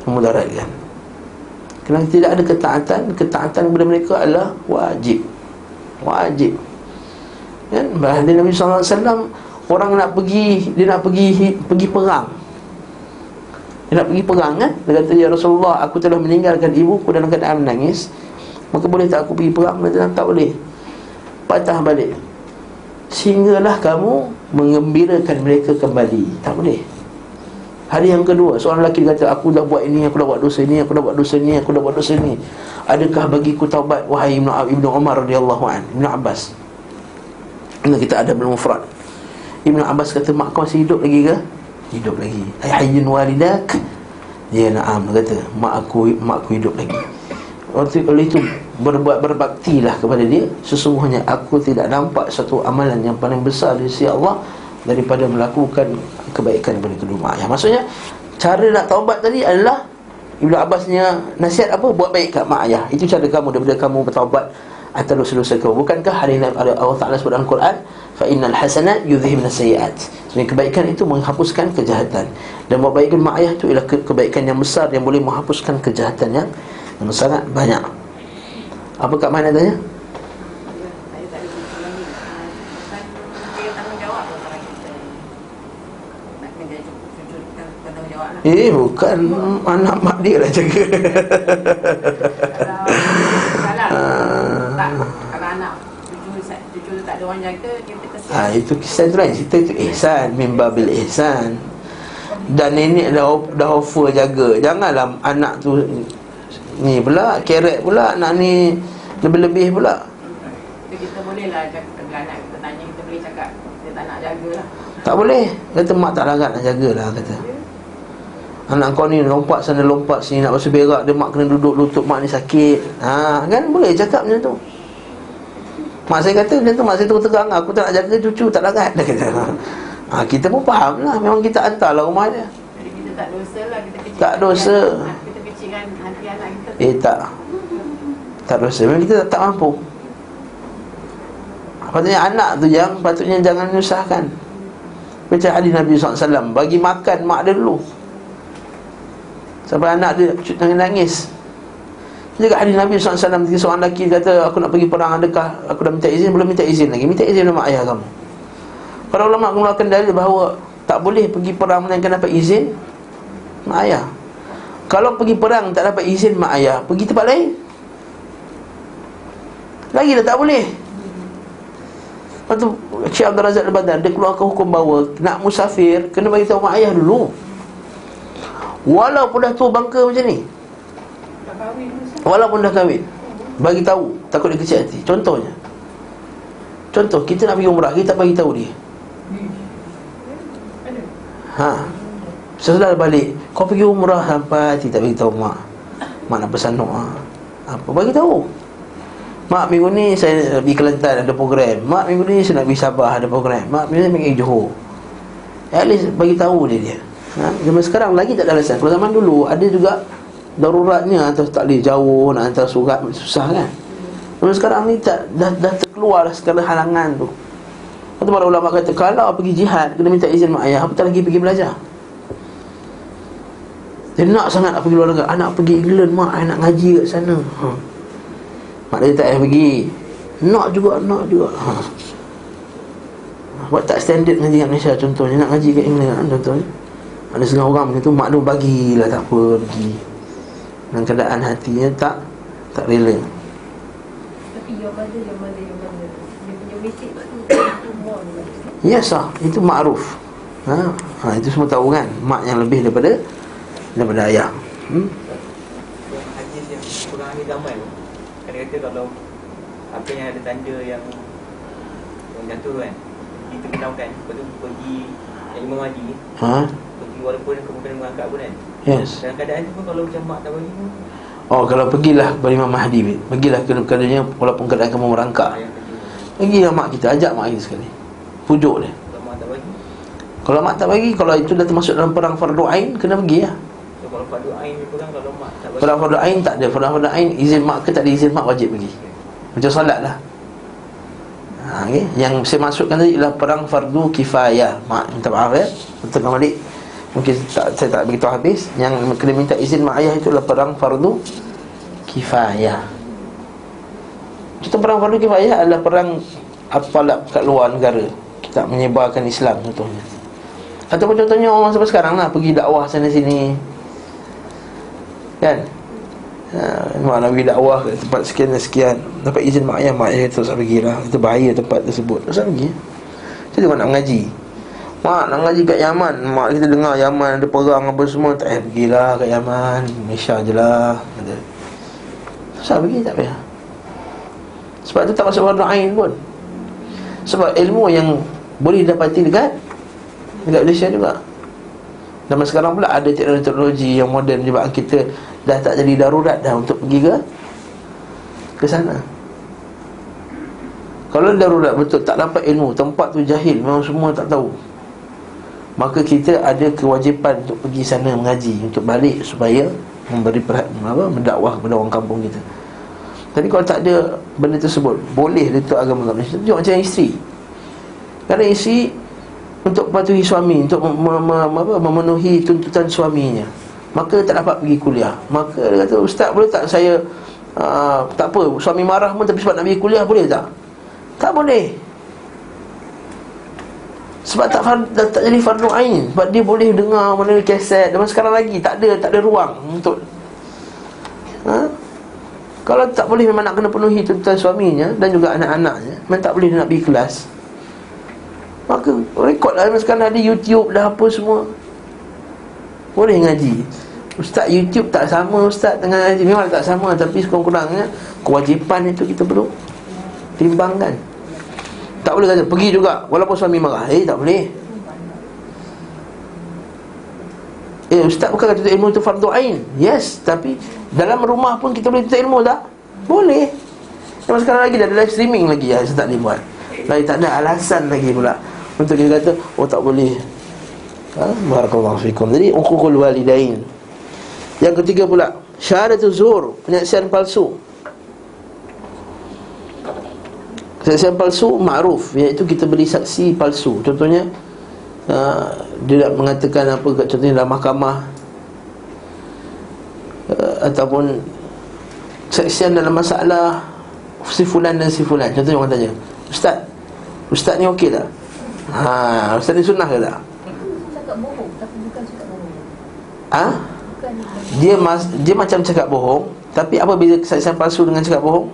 memudaratkan. Kerana tidak ada ketaatan kepada mereka adalah wajib. Kan? Bahkan Nabi SAW, orang nak pergi, dia nak pergi perang. Dia nak pergi perang kan? Dia kata, ya Rasulullah, aku telah meninggalkan ibuku dalam keadaan menangis, maka boleh tak aku pergi perang? Dia kata, tak boleh. Patah balik. Sehinggalah kamu mengembirakan mereka kembali. Tak boleh. Hari yang kedua, seorang lelaki kata, aku dah buat ini, aku dah buat dosa ini, aku dah buat dosa ini, aku dah buat dosa ini. Adakah bagiku taubat, wahai Ibnu Umar radhiyallahu anhu, Ibnu Abbas? Ini kita ada al-mufrad. Ibnu Abbas kata, mak kau masih hidup lagi ke? Hidup lagi. Ai hayyun walidak? Ya, na'am. Dia kata, mak aku hidup lagi. Oleh itu berbaktilah kepada dia. Sesungguhnya aku tidak nampak satu amalan yang paling besar di sisi Allah daripada melakukan kebaikan kepada kedua mak ayah. Maksudnya, cara nak taubat tadi adalah Ibnu Abbasnya nasihat apa? Buat baik kat mak ayah. Itu cara kamu daripada kamu bertaubat atas dosa-dosa kamu. Bukankah hari ini Allah Ta'ala sebut dalam Quran, fa innal hasanat yudhhibna sayyi'at. Sebenarnya kebaikan itu menghapuskan kejahatan, dan buat baik kat mak ayah itu ialah kebaikan yang besar yang boleh menghapuskan kejahatan yang sangat banyak. Apa Kak Mana tanya? Bukan anak mak dia lah jaga. Kalau anak cucu tak ada orang jaga, kita kesian. Itu kisah tu lain. Cerita tu ihsan, min babil ihsan. Dan nenek dah offer jaga. Janganlah anak tu ni pula, kerek pula, anak ni lebih-lebih pula. Kita boleh lah cakap dengan anak, kita tanya, kita boleh cakap dia tak nak jaga lah. Tak boleh. Kata mak tak larat nak jagalah, kata. Anak kau ni lompat sana lompat sini, nak basuh berak dia, mak kena duduk lutut mak ni sakit. Kan boleh cakap macam tu. Mak saya kata macam tu, mak saya terang, aku tak nak jaga cucu, tak larat, dia kata. Kita pun faham lah, memang kita hantarlah rumah dia. Jadi kita tak dosa lah, kita kecilkan. Tak dosa. Kita kecilkan hati anak kita. Tak dosa, memang kita tak mampu. Patutnya anak tu patutnya jangan menyusahkan. Macam hadis Nabi SAW, bagi makan mak dia dulu sampai anak dia nangis. Juga hadis Nabi SAW, ketika seorang lelaki kata, aku nak pergi perang, adakah aku dah minta izin? Belum minta izin lagi. Minta izin sama ayah kamu. Para ulama mengeluarkan dalil bahawa tak boleh pergi perang melainkan dapat izin mak ayah. Kalau pergi perang tak dapat izin mak ayah, pergi tempat lain lagi dah tak boleh. Lepas tu Syekh Abdul Razak Al-Badar, dia keluarkan hukum bahawa nak musafir kena bagi tahu mak ayah dulu, walaupun dah tua bangka macam ni, walaupun dah kahwin, bagi tahu, takut dia kecil hati. Contoh kita nak pergi umrah, kita tak bagi tahu dia. Sesudah balik, kau pergi umrah sampai tak bagi tahu mak nak pesan doa apa, bagi tahu. Mak, minggu ni saya pergi Kelantan ada program. Mak, minggu ni saya nak pergi Sabah ada program. Mak, minggu ni pergi Johor. At least bagi tahu dia. Zaman sekarang lagi tak ada alasan. Kalau zaman dulu ada juga daruratnya, atau tak boleh jauh, nak hantar surat susah kan. Zaman sekarang ni dah terkeluar segala halangan tu. Lepas tu para ulama kata, kalau pergi jihad kena minta izin mak ayah, apatah lagi pergi belajar. Dia nak sangat nak pergi luar negara. Anak pergi England, mak, I nak ngaji kat sana. Mak dia tak payah pergi. Nak juga. Buat tak standard ngaji kat Malaysia contohnya, nak ngaji kat England contohnya. Ada setengah orang macam tu, mak dia bagilah, tak apa, pergi. Dan keadaan hatinya tak rela. Tapi yang mana dia punya mesej tu more. Yes lah, itu ma'ruf. Itu semua tahu kan, mak yang lebih daripada ayah. Hadis yang kurang akhir zaman tu, dia kata kalau apa yang ada tanda yang jatuh kan, kita kenalkan, lepas tu pergi yang Imam Mahdi pergi, walaupun kamu kena mengangkat pun kan. Yes. Dalam keadaan tu pun kalau macam mak tak bagi pun, kalau pergilah kepada Imam Mahdi, pergilah kerana walaupun keadaan kamu merangkak, pergilah mak kita, ajak mak kita sekali, pujuk dia. kalau mak tak bagi, kalau itu dah termasuk dalam perang fardu ain, kena pergi lah. so kalau fardu ain dia pegang, kalau mak tak bagi, Perang fardu ain tak ada. Perang fardu ain izin mak ke tak ada izin mak, wajib pergi. Macam solat lah. Okay. Yang saya masukkan tadi ialah perang fardu kifayah. Mak, minta maaf ya, betul balik, mungkin saya tak beritahu habis. Yang kena minta izin mak ayah itu adalah perang fardu kifayah. Contoh perang fardu kifayah adalah perang apalah kat luar negara, kita menyebarkan Islam contohnya. Ataupun contohnya orang sampai sekarang lah, pergi dakwah sana sini kan. Mak nak pergi dakwah ke tempat sekian dan sekian, dapat izin mak ayah tak usah pergi lah, itu bahaya tempat tersebut, tak usah pergi. Saya tengok nak mengaji, mak nak mengaji kat Yaman, mak kita dengar Yaman ada perang apa semua, tak payah pergilah kat Yaman, Malaysia je lah, kata. Tak usah pergi, tak payah. Sebab tu tak masuk fardu ain pun. Sebab ilmu yang boleh didapati dekat Malaysia juga. Zaman sekarang pula ada teknologi yang moden, menyebabkan kita dah tak jadi darurat dah untuk pergi ke sana. Kalau darurat betul, tak dapat ilmu, tempat tu jahil, memang semua tak tahu, maka kita ada kewajipan untuk pergi sana mengaji, untuk balik supaya memberi mendakwah kepada orang kampung kita. Tapi kalau tak ada benda tersebut, boleh dia tu agama Malaysia. Tengok macam isteri. Kerana isteri untuk mematuhi suami, untuk memenuhi tuntutan suaminya, maka tak dapat pergi kuliah. Maka dia kata, ustaz boleh tak saya tak apa, suami marah pun tapi sebab nak pergi kuliah, boleh tak? Tak boleh. Sebab tak jadi fardu ain. Sebab dia boleh dengar melalui kaset. Dan sekarang lagi tak ada ruang untuk kalau tak boleh, memang nak kena penuhi tuntutan suaminya dan juga anak-anaknya, memang tak boleh dia nak pergi kelas, maka rekod lah. Sekarang ada YouTube dah, apa semua, boleh ngaji. Ustaz, YouTube tak sama ustaz dengan ngaji. Memang tak sama, tapi sekurang-kurangnya kewajipan itu kita perlu timbangkan. Tak boleh kata pergi juga walaupun suami marah. Tak boleh. Ustaz bukan kata ilmu itu fardu ain. Yes, tapi dalam rumah pun kita boleh tuntut ilmu tak? Boleh. Tapi sekarang lagi dah ada live streaming lagi, saya tak boleh buat. Lagi tak ada alasan lagi pula untuk kita kata tak boleh. Barakallahu fikum. Jadi uququl walidain. Yang ketiga pula, syahadatul zur, penyaksian palsu. Penyaksian palsu ma'ruf, iaitu kita beri saksi palsu. Contohnya dia nak mengatakan apa, contohnya dalam mahkamah, ataupun kesaksian dalam masalah si fulan dan si fulan. Contohnya orang tanya, Ustaz ni okey tak? Ustaz ni sunnah ke tak? Cakap bohong, tapi bukan cakap bohong. Dia macam cakap bohong. Tapi apa beza kesaksian palsu dengan cakap bohong?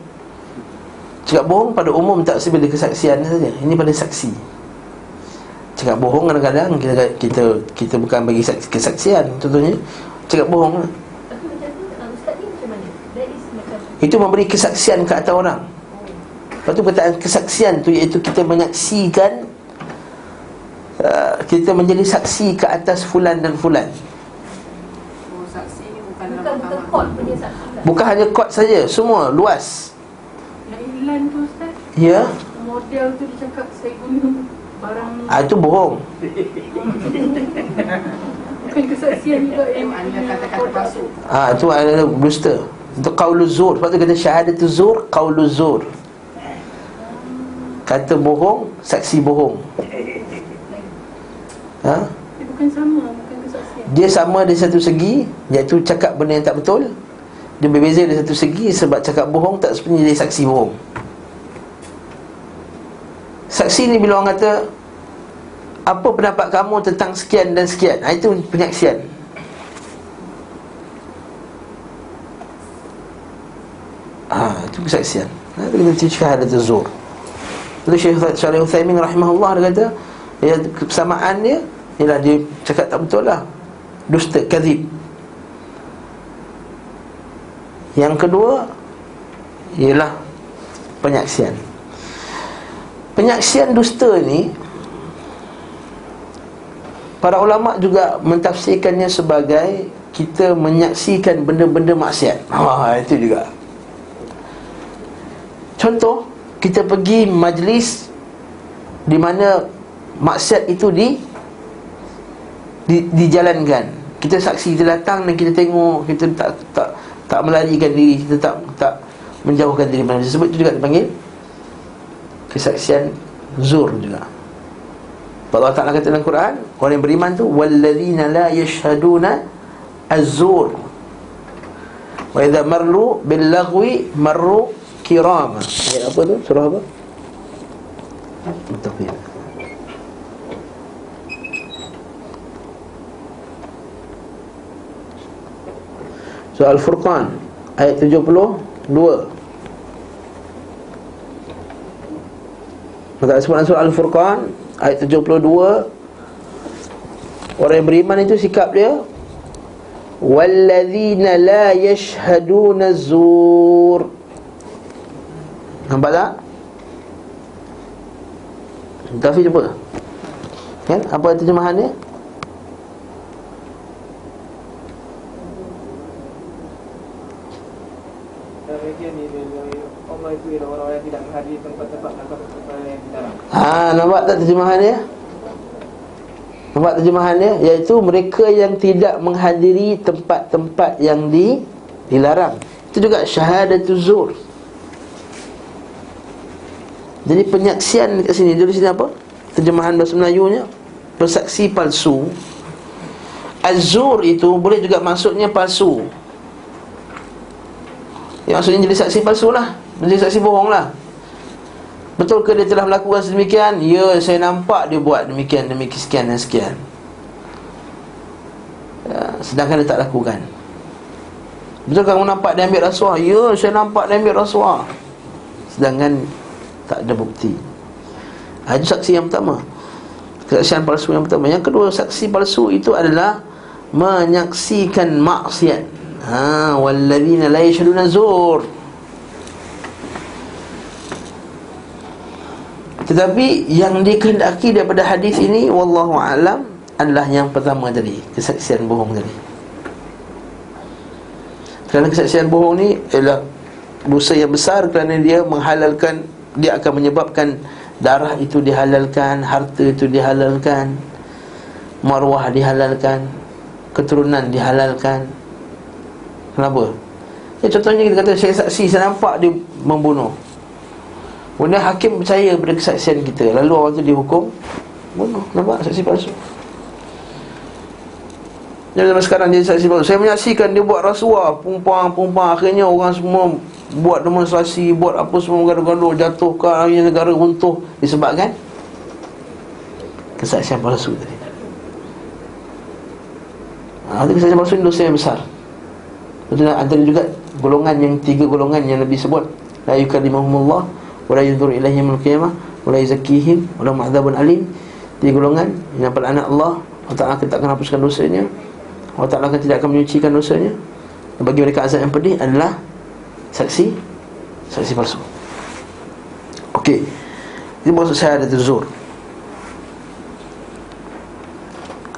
Cakap bohong pada umum tak sebila kesaksian saja. Ini pada saksi. Cakap bohong kadang-kadang kita bukan bagi kesaksian. Contohnya cakap bohong. Tapi macam tu, Ustaz ni macam mana? That is macam Itu memberi kesaksian ke atas orang. Lepas tu perkataan kesaksian tu iaitu kita menyaksikan, kita menjadi saksi ke atas fulan dan fulan. Saksi ni bukan dalam bukan mahkamah. court punya saksi lah. Bukan hanya court saja, semua luas. Yang iklan tu Ustaz, Ya, model tu dia cakap saya guna barang, itu bohong. bukan kesaksian juga yang anda kata-kata palsu. Itu adalah dusta. Itu qauluz zur. Sebab tu kata syahadatuz zur, qauluz zur. Kata bohong, saksi bohong. Dia bukan sama, bukan kesaksian. Dia sama dari satu segi, iaitu cakap benda yang tak betul. Dia berbeza dari satu segi sebab cakap bohong tak sepenuhnya jadi saksi bohong. Saksi ni bila orang kata, apa pendapat kamu tentang sekian dan sekian, itu penyaksian. Itu kesaksian. Itu kita syahadatuz zur. Lalu Syekh Shalih Utsaimin rahimahullah dia kata, kesamaan dia ialah dia cakap tak betul lah, dusta, kadzib. Yang kedua ialah penyaksian. Penyaksian dusta ni para ulama juga mentafsirkannya sebagai kita menyaksikan benda-benda maksiat. Itu juga. Contoh, kita pergi majlis di mana maksiat itu dijalankan. Kita saksi, kita datang dan kita tengok, kita tak melarikan diri, kita tak menjauhkan diri dari tersebut. Itu juga dipanggil kesaksian zur juga. Allah Ta'ala kata dalam Quran, orang yang beriman tu walladzina la yashhaduna az-zur wa idza marru bil lagwi marru kirama. Ayat apa tu? Surah apa? Muttaqin. Surah Al-Furqan ayat 72. Maka sebut surah Al-Furqan ayat 72, orang yang beriman itu sikap dia walladzina la yashhaduna az-zur. Nampak tak? Tafi cuba. Kan? Apa terjemahan dia? Allah itu ialah orang-orang yang tidak menghadiri tempat-tempat yang dilarang. Nampak tak terjemahan dia? Nampak terjemahan dia? Iaitu mereka yang tidak menghadiri tempat-tempat yang dilarang. Itu juga syahadatuz zur. Jadi penyaksian dekat sini, di sini apa? Terjemahan bahasa Melayunya, bersaksi palsu. Az-zur itu boleh juga maksudnya palsu. Ya, maksudnya jadi saksi palsu lah, jadi saksi bohong lah. Betul ke dia telah melakukan sedemikian? Ya, saya nampak dia buat demikian, sekian dan sekian. Sedangkan dia tak lakukan. Betul kamu nampak dia ambil rasuah? Ya, saya nampak dia ambil rasuah. Sedangkan tak ada bukti. Itu saksi yang pertama, kesaksian palsu yang pertama. Yang kedua, saksi palsu itu adalah menyaksikan maksiat. Walladzina la yashhaduna zur. Tetapi yang dikehendaki daripada hadis ini wallahu alam adalah yang pertama tadi, kesaksian bohong tadi. Kerana kesaksian bohong ni ialah dosa yang besar, kerana dia menghalalkan, dia akan menyebabkan darah itu dihalalkan, harta itu dihalalkan, maruah dihalalkan, keturunan dihalalkan. Kenapa? Contohnya kita kata saya saksi, saya nampak dia membunuh. Kemudian hakim percaya pada kesaksian kita, lalu orang tu dihukum Bunuh. Nampak saksi palsu. Zaman sekarang dia saksi palsu. Saya menyaksikan dia buat rasuah, pumpang. Akhirnya orang semua buat demonstrasi, buat apa semua, gaduh-gaduh, jatuhkan, akhirnya negara runtuh disebabkan kesaksian palsu tadi. Kesaksian palsu ni dosa yang besar. Betul, antara juga golongan yang 3 golongan yang Nabi sebut, la yukallimuhumullah wa la yunzuru ilaihim al-qiyamah wa la yuzakkihim wa lahum adzabun alim. 3 golongan yang pelaknat Allah Ta'ala akan takkan hapuskan dosanya, Allah Ta'ala akan tidak akan menyucikan dosanya, dan bagi mereka azab yang pedih adalah saksi palsu. Okey, ini maksud syahadatul zur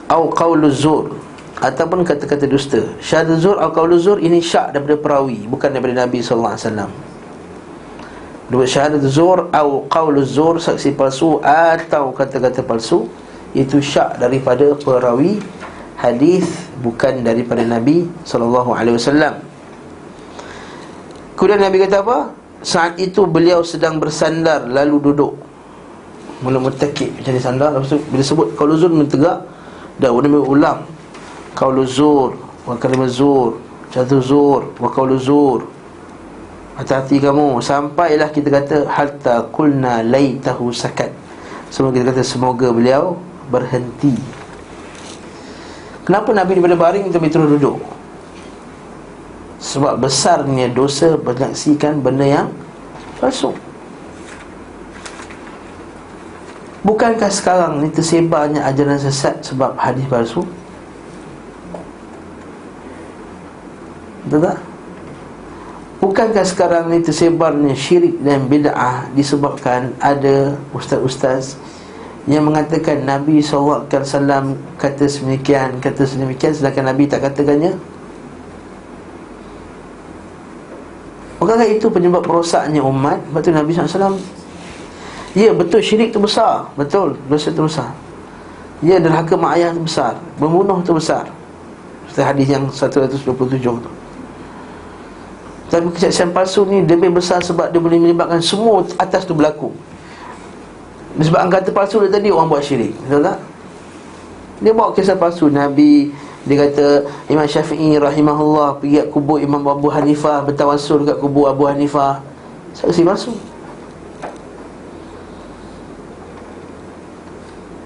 atau qauluz zur, ataupun kata-kata dusta. Syahadatul zur atau qauluz zur ini syak daripada perawi, bukan daripada Nabi sallallahu alaihi wasallam. Dua syahadatul zur atau qauluz zur, saksi palsu atau kata-kata palsu, itu syak daripada perawi hadis, bukan daripada Nabi sallallahu alaihi wasallam. Kemudian Nabi kata apa? Saat itu beliau sedang bersandar lalu duduk. Mula mutakib jadi sandar. Lepas tu bila sebut qauluz zur mentegak, dah Nabi ulang qauluz zur wa kalimaz zur, syahadatul zur wa qauluz zur. Hati-hati kamu, sampailah kita kata hatta qulna laitahu sakat. Semua kita kata semoga beliau berhenti. Kenapa Nabi daripada baring tapi terus duduk? Sebab besarnya dosa menyaksikan benda yang palsu. Bukankah sekarang ni tersebarnya ajaran sesat sebab hadis palsu? Betul tak? Bukankah sekarang ni tersebarnya syirik dan bid'ah disebabkan ada ustaz-ustaz yang mengatakan Nabi SAW kata sedemikian, sedangkan Nabi tak katakannya? Bukankah itu penyebab perosaknya umat? Betul Nabi SAW, ya betul syirik tu besar, betul dosa tu besar, ya derhaka mak ayah tu besar, membunuh tu besar, seperti hadis yang 127 tu. Tapi kesaksian palsu ni lebih besar sebab dia boleh menyebabkan semua atas tu berlaku. Sebab kata palsu dia tadi orang buat syirik, betul tak? Dia bawa kisah palsu Nabi. Dia kata Imam Syafi'i rahimahullah pergi kat kubur Imam Abu Hanifah, bertawassul kat kubur Abu Hanifah. Saksi palsu.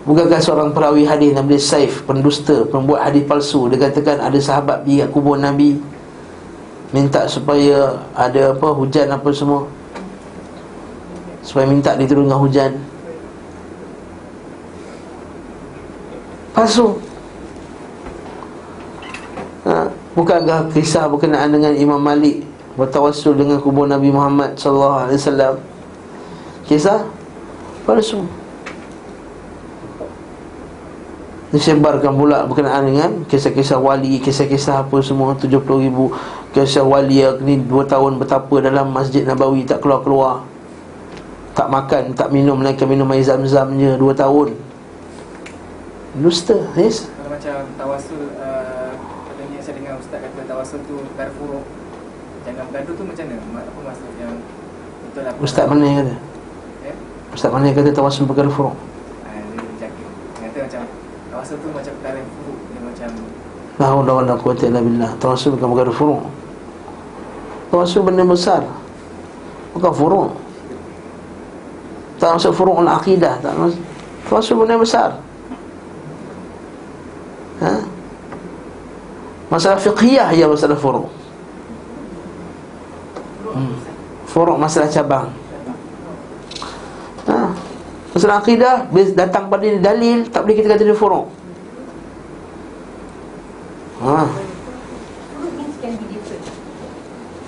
Bukankah seorang perawi hadis Nabi Saif, pendusta, pembuat hadis palsu, dia katakan ada sahabat pergi kat kubur Nabi, minta supaya ada apa, hujan apa semua, supaya minta diturunkan hujan. Palsu. Bukankah kisah berkenaan dengan Imam Malik bertawassul dengan kubur Nabi Muhammad sallallahu alaihi wasallam kisah palsu? Disebarkan pula berkenaan dengan kisah-kisah wali, kisah-kisah apa semua, 70,000 kisah wali yang ni 2 tahun bertapa dalam Masjid Nabawi, tak keluar-keluar, tak makan, tak minum, melainkan minum air zam-zam je 2 tahun. Dusta, yes? Kalau macam tawassul, katanya saya dengar ustaz kata tawassul tu perkara furuk, jangan bergaduh tu macam mana? Apa maksud yang betul apa? Ustaz mana yang kata? Ustaz mana yang kata tawassul perkara furuk? Dia jaga. Kata macam tawassul tu macam perkara yang furuk, dia macam la haula wala quwwata illa billah. Tawassul bukan perkara furuk. Tawassul benda besar, bukan furuk. Tak masuk furu'ul aqidah, tak masuk. Tawassul benda besar. Masalah fiqhiyah ya, masalah furu'. Furu' masalah cabang. Masalah akidah, bila datang pada dalil, tak boleh kita kata dia furu'.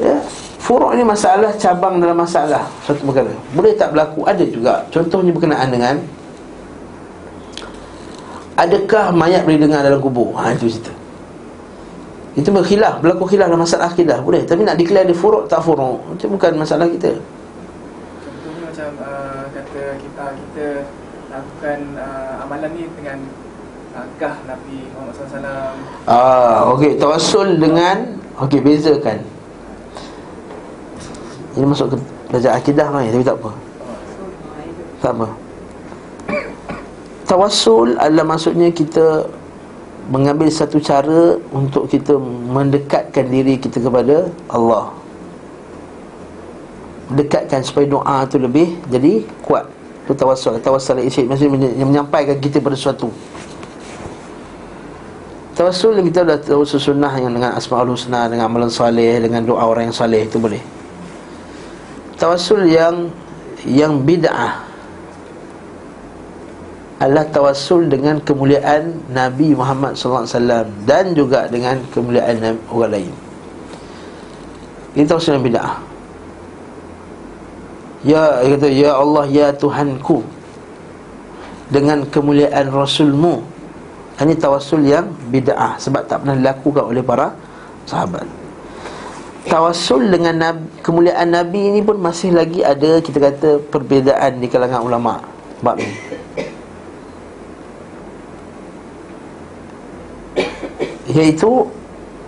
Ya, furu' ni masalah cabang dalam masalah satu perkara. Boleh tak berlaku? Ada juga. Contohnya berkenaan dengan adakah mayat boleh dengar dalam kubur? Itu cerita. Itu berkhilaf, berlaku khilaf dalam masalah akidah. Boleh, tapi nak declare dia furuk tak furuk, itu bukan masalah kita. contohnya macam kata kita lakukan amalan ni dengan kah Nabi Muhammad SAW. Okey, tawassul dengan, okey, bezakan. Ini masuk ke belajar akidah mai, tapi tak apa. Tak apa. Tawassul adalah maksudnya kita mengambil satu cara untuk kita mendekatkan diri kita kepada Allah, dekatkan supaya doa tu lebih jadi kuat. Itu tawassul. Tawassul isyid maksudnya menyampaikan kita pada sesuatu. Tawassul yang kita dah tahu sunnah yang dengan Asmaul Husna, dengan amalan soleh, dengan doa orang yang soleh, itu boleh. Tawassul yang bid'ah adalah tawassul dengan kemuliaan Nabi Muhammad SAW dan juga dengan kemuliaan orang lain. Ini tawassul yang bid'ah. Dia kata, ya Allah, ya Tuhanku, dengan kemuliaan Rasulmu. Ini tawassul yang bid'ah, sebab tak pernah dilakukan oleh para sahabat. Tawassul dengan kemuliaan Nabi ini pun masih lagi ada, kita kata, perbezaan di kalangan ulama' bab ini. Iaitu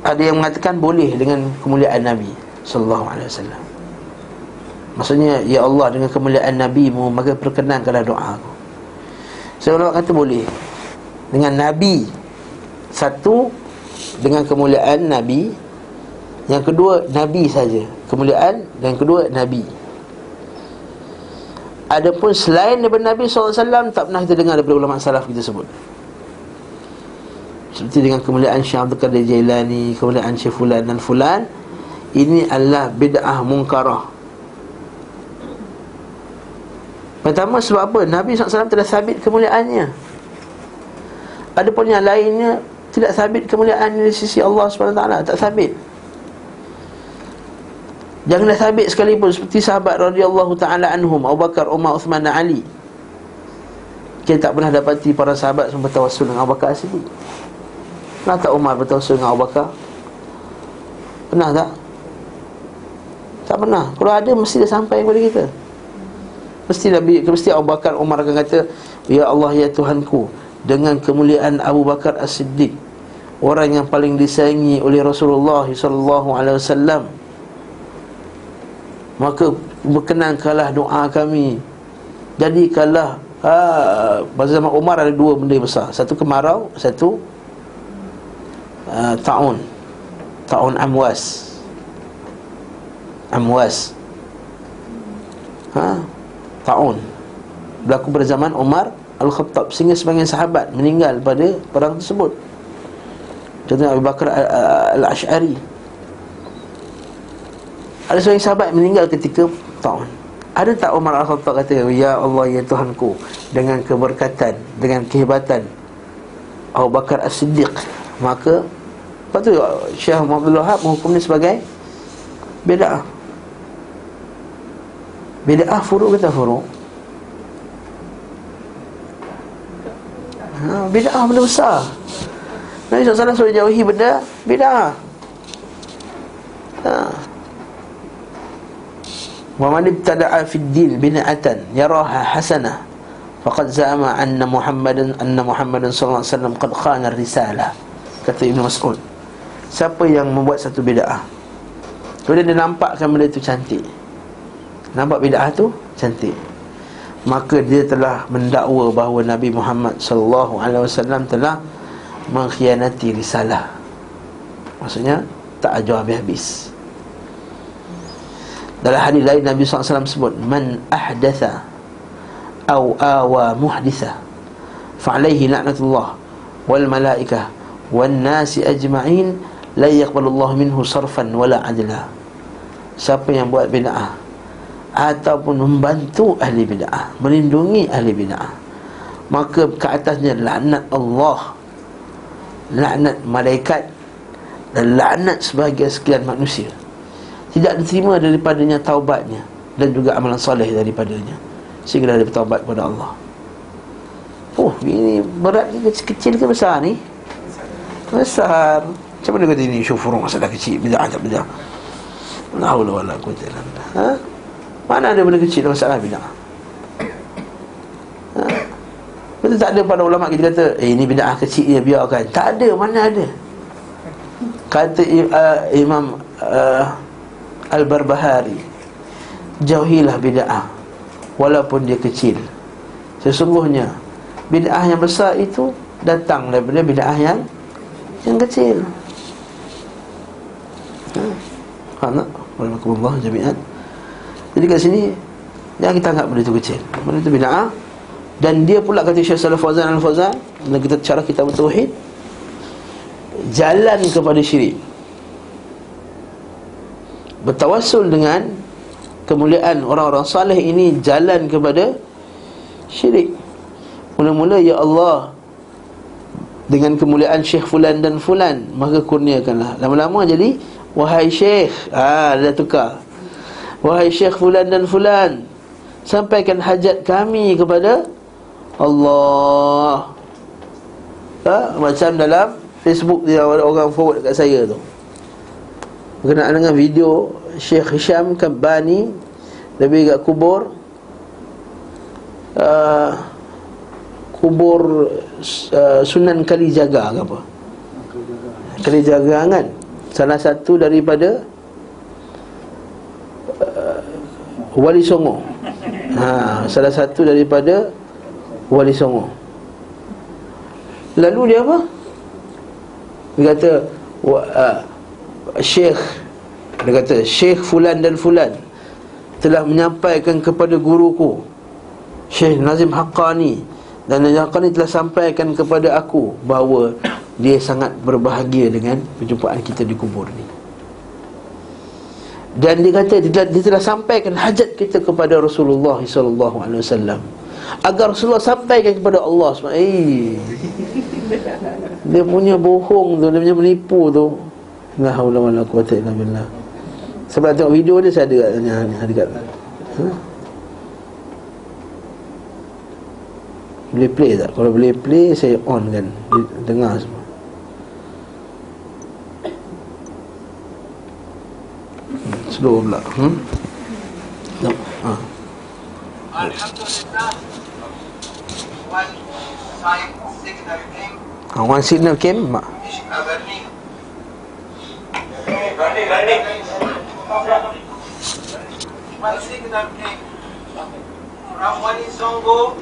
ada yang mengatakan boleh dengan kemuliaan Nabi sallallahu alaihi wasallam. Maksudnya, ya Allah, dengan kemuliaan Nabi-Mu, maka perkenankanlah doa aku. Ulama kata boleh dengan Nabi. Satu, dengan kemuliaan Nabi. Yang kedua, Nabi saja, kemuliaan. Dan kedua, Nabi. Adapun selain daripada Nabi SAW, tak pernah kita dengar daripada ulama salaf kita sebut. Seperti dengan kemuliaan Syekh Abdul Qadir Jailani, kemuliaan Syekh Fulan dan Fulan. Ini adalah bid'ah munkarah. Pertama, sebab apa? Nabi SAW telah sabit kemuliaannya. Adapun yang lainnya tidak sabit kemuliaannya di sisi Allah SWT. Tak sabit. Janganlah sabit sekalipun seperti sahabat radhiyallahu ta'ala anhum, Abu Bakar, Umar, Uthman dan Ali. Kita tak pernah dapati para sahabat semua bertawassul dengan Abu Bakar As-Siddiq. Pernah tak Umar bertawassul dengan Abu Bakar? Pernah tak? Tak pernah. Kalau ada, mesti dia sampai kepada kita. Mesti Abu Bakar, Umar akan kata, ya Allah, ya Tuhanku, dengan kemuliaan Abu Bakar As-Siddiq, orang yang paling disayangi oleh Rasulullah SAW, maka berkenankanlah doa kami. Jadikanlah pada zaman Umar ada dua benda besar. Satu kemarau, satu ta'un amwas. Ta'un berlaku pada zaman Umar Al-Khattab, sehingga sebagian sahabat meninggal pada perang tersebut. Contohnya Abu Bakar Al-Ash'ari. Ada sebagian sahabat meninggal ketika ta'un. Ada tak Umar Al-Khattab kata, ya Allah, ya Tuhanku, dengan keberkatan, dengan kehebatan Abu Bakar As-Siddiq, maka lepas tu Syekh Muhammad Abdul Wahab menghukumnya sebagai bid'ah. Bid'ah furu' kata furu'. Bid'ah benda besar. Nabi SAW suruh jauhi benda bid'ah. Wa man ibtada'a fid din bid'atan yaraha hasanah faqad za'ama anna Muhammadan sallallahu alaihi wasallam qad khana ar-risalah. Kata Ibn Mas'ud, siapa yang membuat satu bid'ah, kemudian dia nampakkan benda itu cantik, nampak bid'ah tu cantik, maka dia telah mendakwa bahawa Nabi Muhammad sallallahu alaihi wasallam telah mengkhianati risalah. Maksudnya tak ajar habis-habis. Dalam hadis lain Nabi SAW sebut, man ahdatha aw awa muhditha fa'alaihi la'natullah wal malaikah wan nasi ajma'in la yaqbalullahu minhu sarfan wala adla. Siapa yang buat bid'ah ataupun membantu ahli bid'ah, melindungi ahli bid'ah, maka ke atasnya laknat Allah, laknat malaikat dan laknat sebahagian sekian manusia. Tidak diterima daripadanya taubatnya dan juga amalan soleh daripadanya, sehingga dia bertaubat kepada Allah. Ini berat ke kecil ke besar ni? Besar. Macam mana kata ini syufur masalah kecil, bid'ah tak bid'ah? La haula wala quwwata illa billah. Mana ada benda kecil masalah bid'ah? Betul tak ada pada ulama kita kata, ini bid'ah kecil dia biarkan. Tak ada, mana ada. Kata Imam Al-Barbahari, jauhilah bid'ah walaupun dia kecil. Sesungguhnya bid'ah yang besar itu datang daripada bid'ah yang kecil. Anak Alhamdulillah jami'at. Jadi kat sini jangan kita anggap benda itu kecil. Benda itu bid'ah. Dan dia pula kata Syekh Shalih Al-Fauzan dan kita cara kita bertauhid, jalan kepada syirik. Bertawassul dengan kemuliaan orang-orang saleh ini jalan kepada syirik. Mula-mula, ya Allah, dengan kemuliaan Syekh fulan dan fulan, maka kurniakanlah. Lama-lama jadi wahai Syekh. Dia dah tukar. Wahai Syekh fulan dan fulan, sampaikan hajat kami kepada Allah. Macam dalam Facebook dia orang forward dekat saya tu, berkenaan dengan video Syekh Hisham Kabbani lebih kat kubur Sunan Kalijaga ke apa, Kalijaga kan, salah satu daripada Wali Songo. Salah satu daripada Wali Songo. Lalu dia apa? Dia kata Syekh, dia kata Syekh fulan dan fulan telah menyampaikan kepada guruku Syekh Nazim Haqqani, dan Nazim Haqqani telah sampaikan kepada aku bahawa dia sangat berbahagia dengan perjumpaan kita di kubur ni. Dan dia kata dia telah sampaikan hajat kita kepada Rasulullah SAW, agar Rasulullah sampaikan kepada Allah SWT. Dia punya bohong tu, dia punya menipu tu. La haula wala quwwata illa billah. Sebab tengok video dia, saya ada kat boleh play tak? Kalau boleh play, saya on kan, dengar semua. Slow pula. No. Alhamdulillah. One signal came. One signal came from Wali Songo.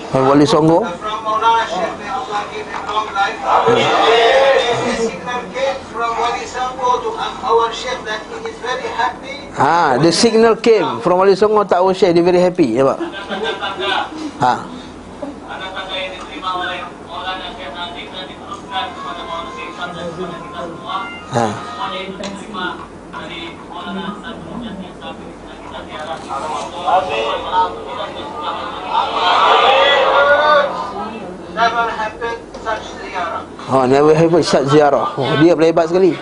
Wali Songo. From Maulana Sheikh, may Allah give him long life. The signal came from Wali Songo to our Sheikh that he is very happy. The signal came from Wali Songo to our Sheikh, dia very happy, ya Pak. Anak tangga yang diterima oleh Maulana Sheikh nanti dan diteruskan kepada Maulana Sheikh dan kepada kita semua. Semuanya itu diterima dari Maulana dan kemudian kita ziarah. Never happened such ziarah. Never happened such ziarah. Dia hebat sekali.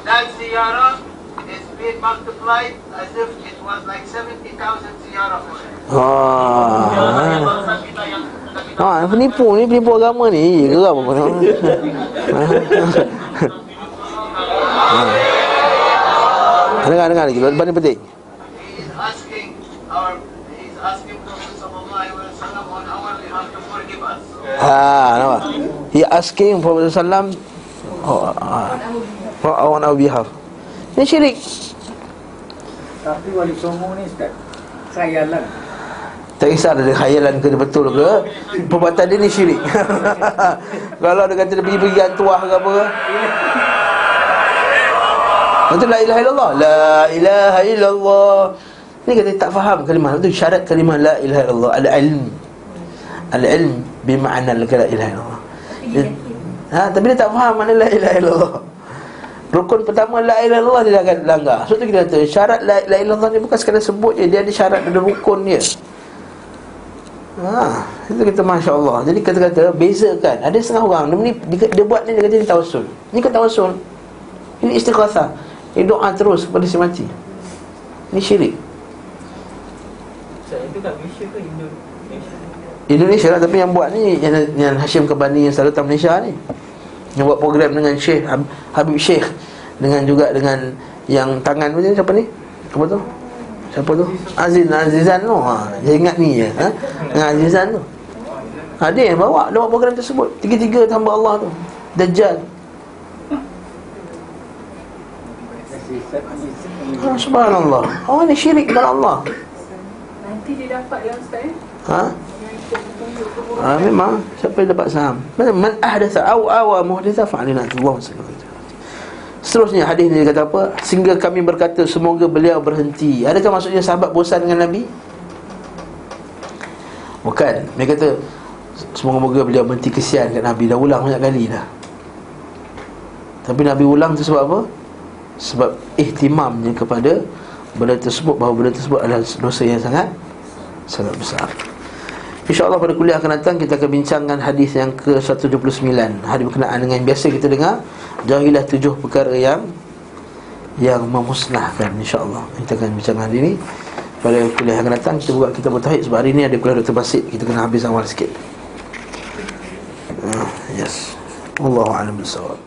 That ziarah is being multiplied as if it was like 70,000 ziarah. Penipu ni, penipu agama ni. Geram apa ni. Dengar lagi, paling penting. He is asking Prophet sallallahu alaihi wasallam on our behalf to forgive us. Nampak? He asking Prophet sallam on our behalf. Ini syirik. Tapi Wali Songo ni Ustaz, khayalan. Tak kisah ada khayalan ke betul ke, perbuatan dia ni syirik. Kalau dia kata dia pergi antuah ke apa, itu la ilaha illallah. La ilaha illallah. Ni kata tak faham kalimah itu, syarat kalimah la ilaha illallah al-ilm. Al-ilm bermakna la ilaha illallah. Tapi dia tak faham mana la ilaha illallah. Rukun pertama la ilaha illallah dia akan langgar. Sebab tu kita kata syarat la ilaha illallah ni bukan sekadar sebut je, dia ada syarat, ada rukun dia. Itu kita masya-Allah. Jadi kata-kata bezakan. Ada setengah orang dia buat ni, dia kata ni tawassul. Ni kan tawassul. Ini istighatsah. Dia doa terus kepada si mati. Ini syirik. Itu kat Malaysia ke Indonesia lah, tapi yang buat ni yang Hashim Kabbani yang selalu datang Malaysia ni, yang buat program dengan Syekh Habib Syekh, dengan juga dengan yang tangan macam siapa ni? Apa tu? Siapa tu? Azizan tu. Dia ingat ni je. Dengan Azizan tu. Dia yang bawa program tersebut. Tiga-tiga hamba Allah tu. Dajjal. Subhanallah. Ni syirik kepada Allah. Nanti dia dapat ya Ustaz Ha? Yang ikut petunjuk keburukan. Memang siapa yang dapat saham? Man ahdatha aw muhditha fa'alina Allah subhanahu. Seterusnya hadis ni dia kata apa? Sehingga kami berkata semoga beliau berhenti. Adakah maksudnya sahabat bosan dengan Nabi? Bukan. Dia kata semoga-moga beliau berhenti kesian kat Nabi. Dah ulang banyak kali dah. Tapi Nabi ulang tu sebab apa? Sebab ihtimamnya kepada benda tersebut, bahawa benda tersebut adalah dosa yang sangat besar. InsyaAllah pada kuliah akan datang kita akan bincangkan hadis yang ke-179, hadis berkenaan dengan yang biasa kita dengar, jauhilah 7 perkara yang memusnahkan. InsyaAllah kita akan bincangkan hari ini. Pada kuliah yang akan datang kita buka kitab tauhid, sebab hari ini ada kuliah Dr. Basit, kita kena habis awal sikit. Yes. Wallahu a'lam bissawab.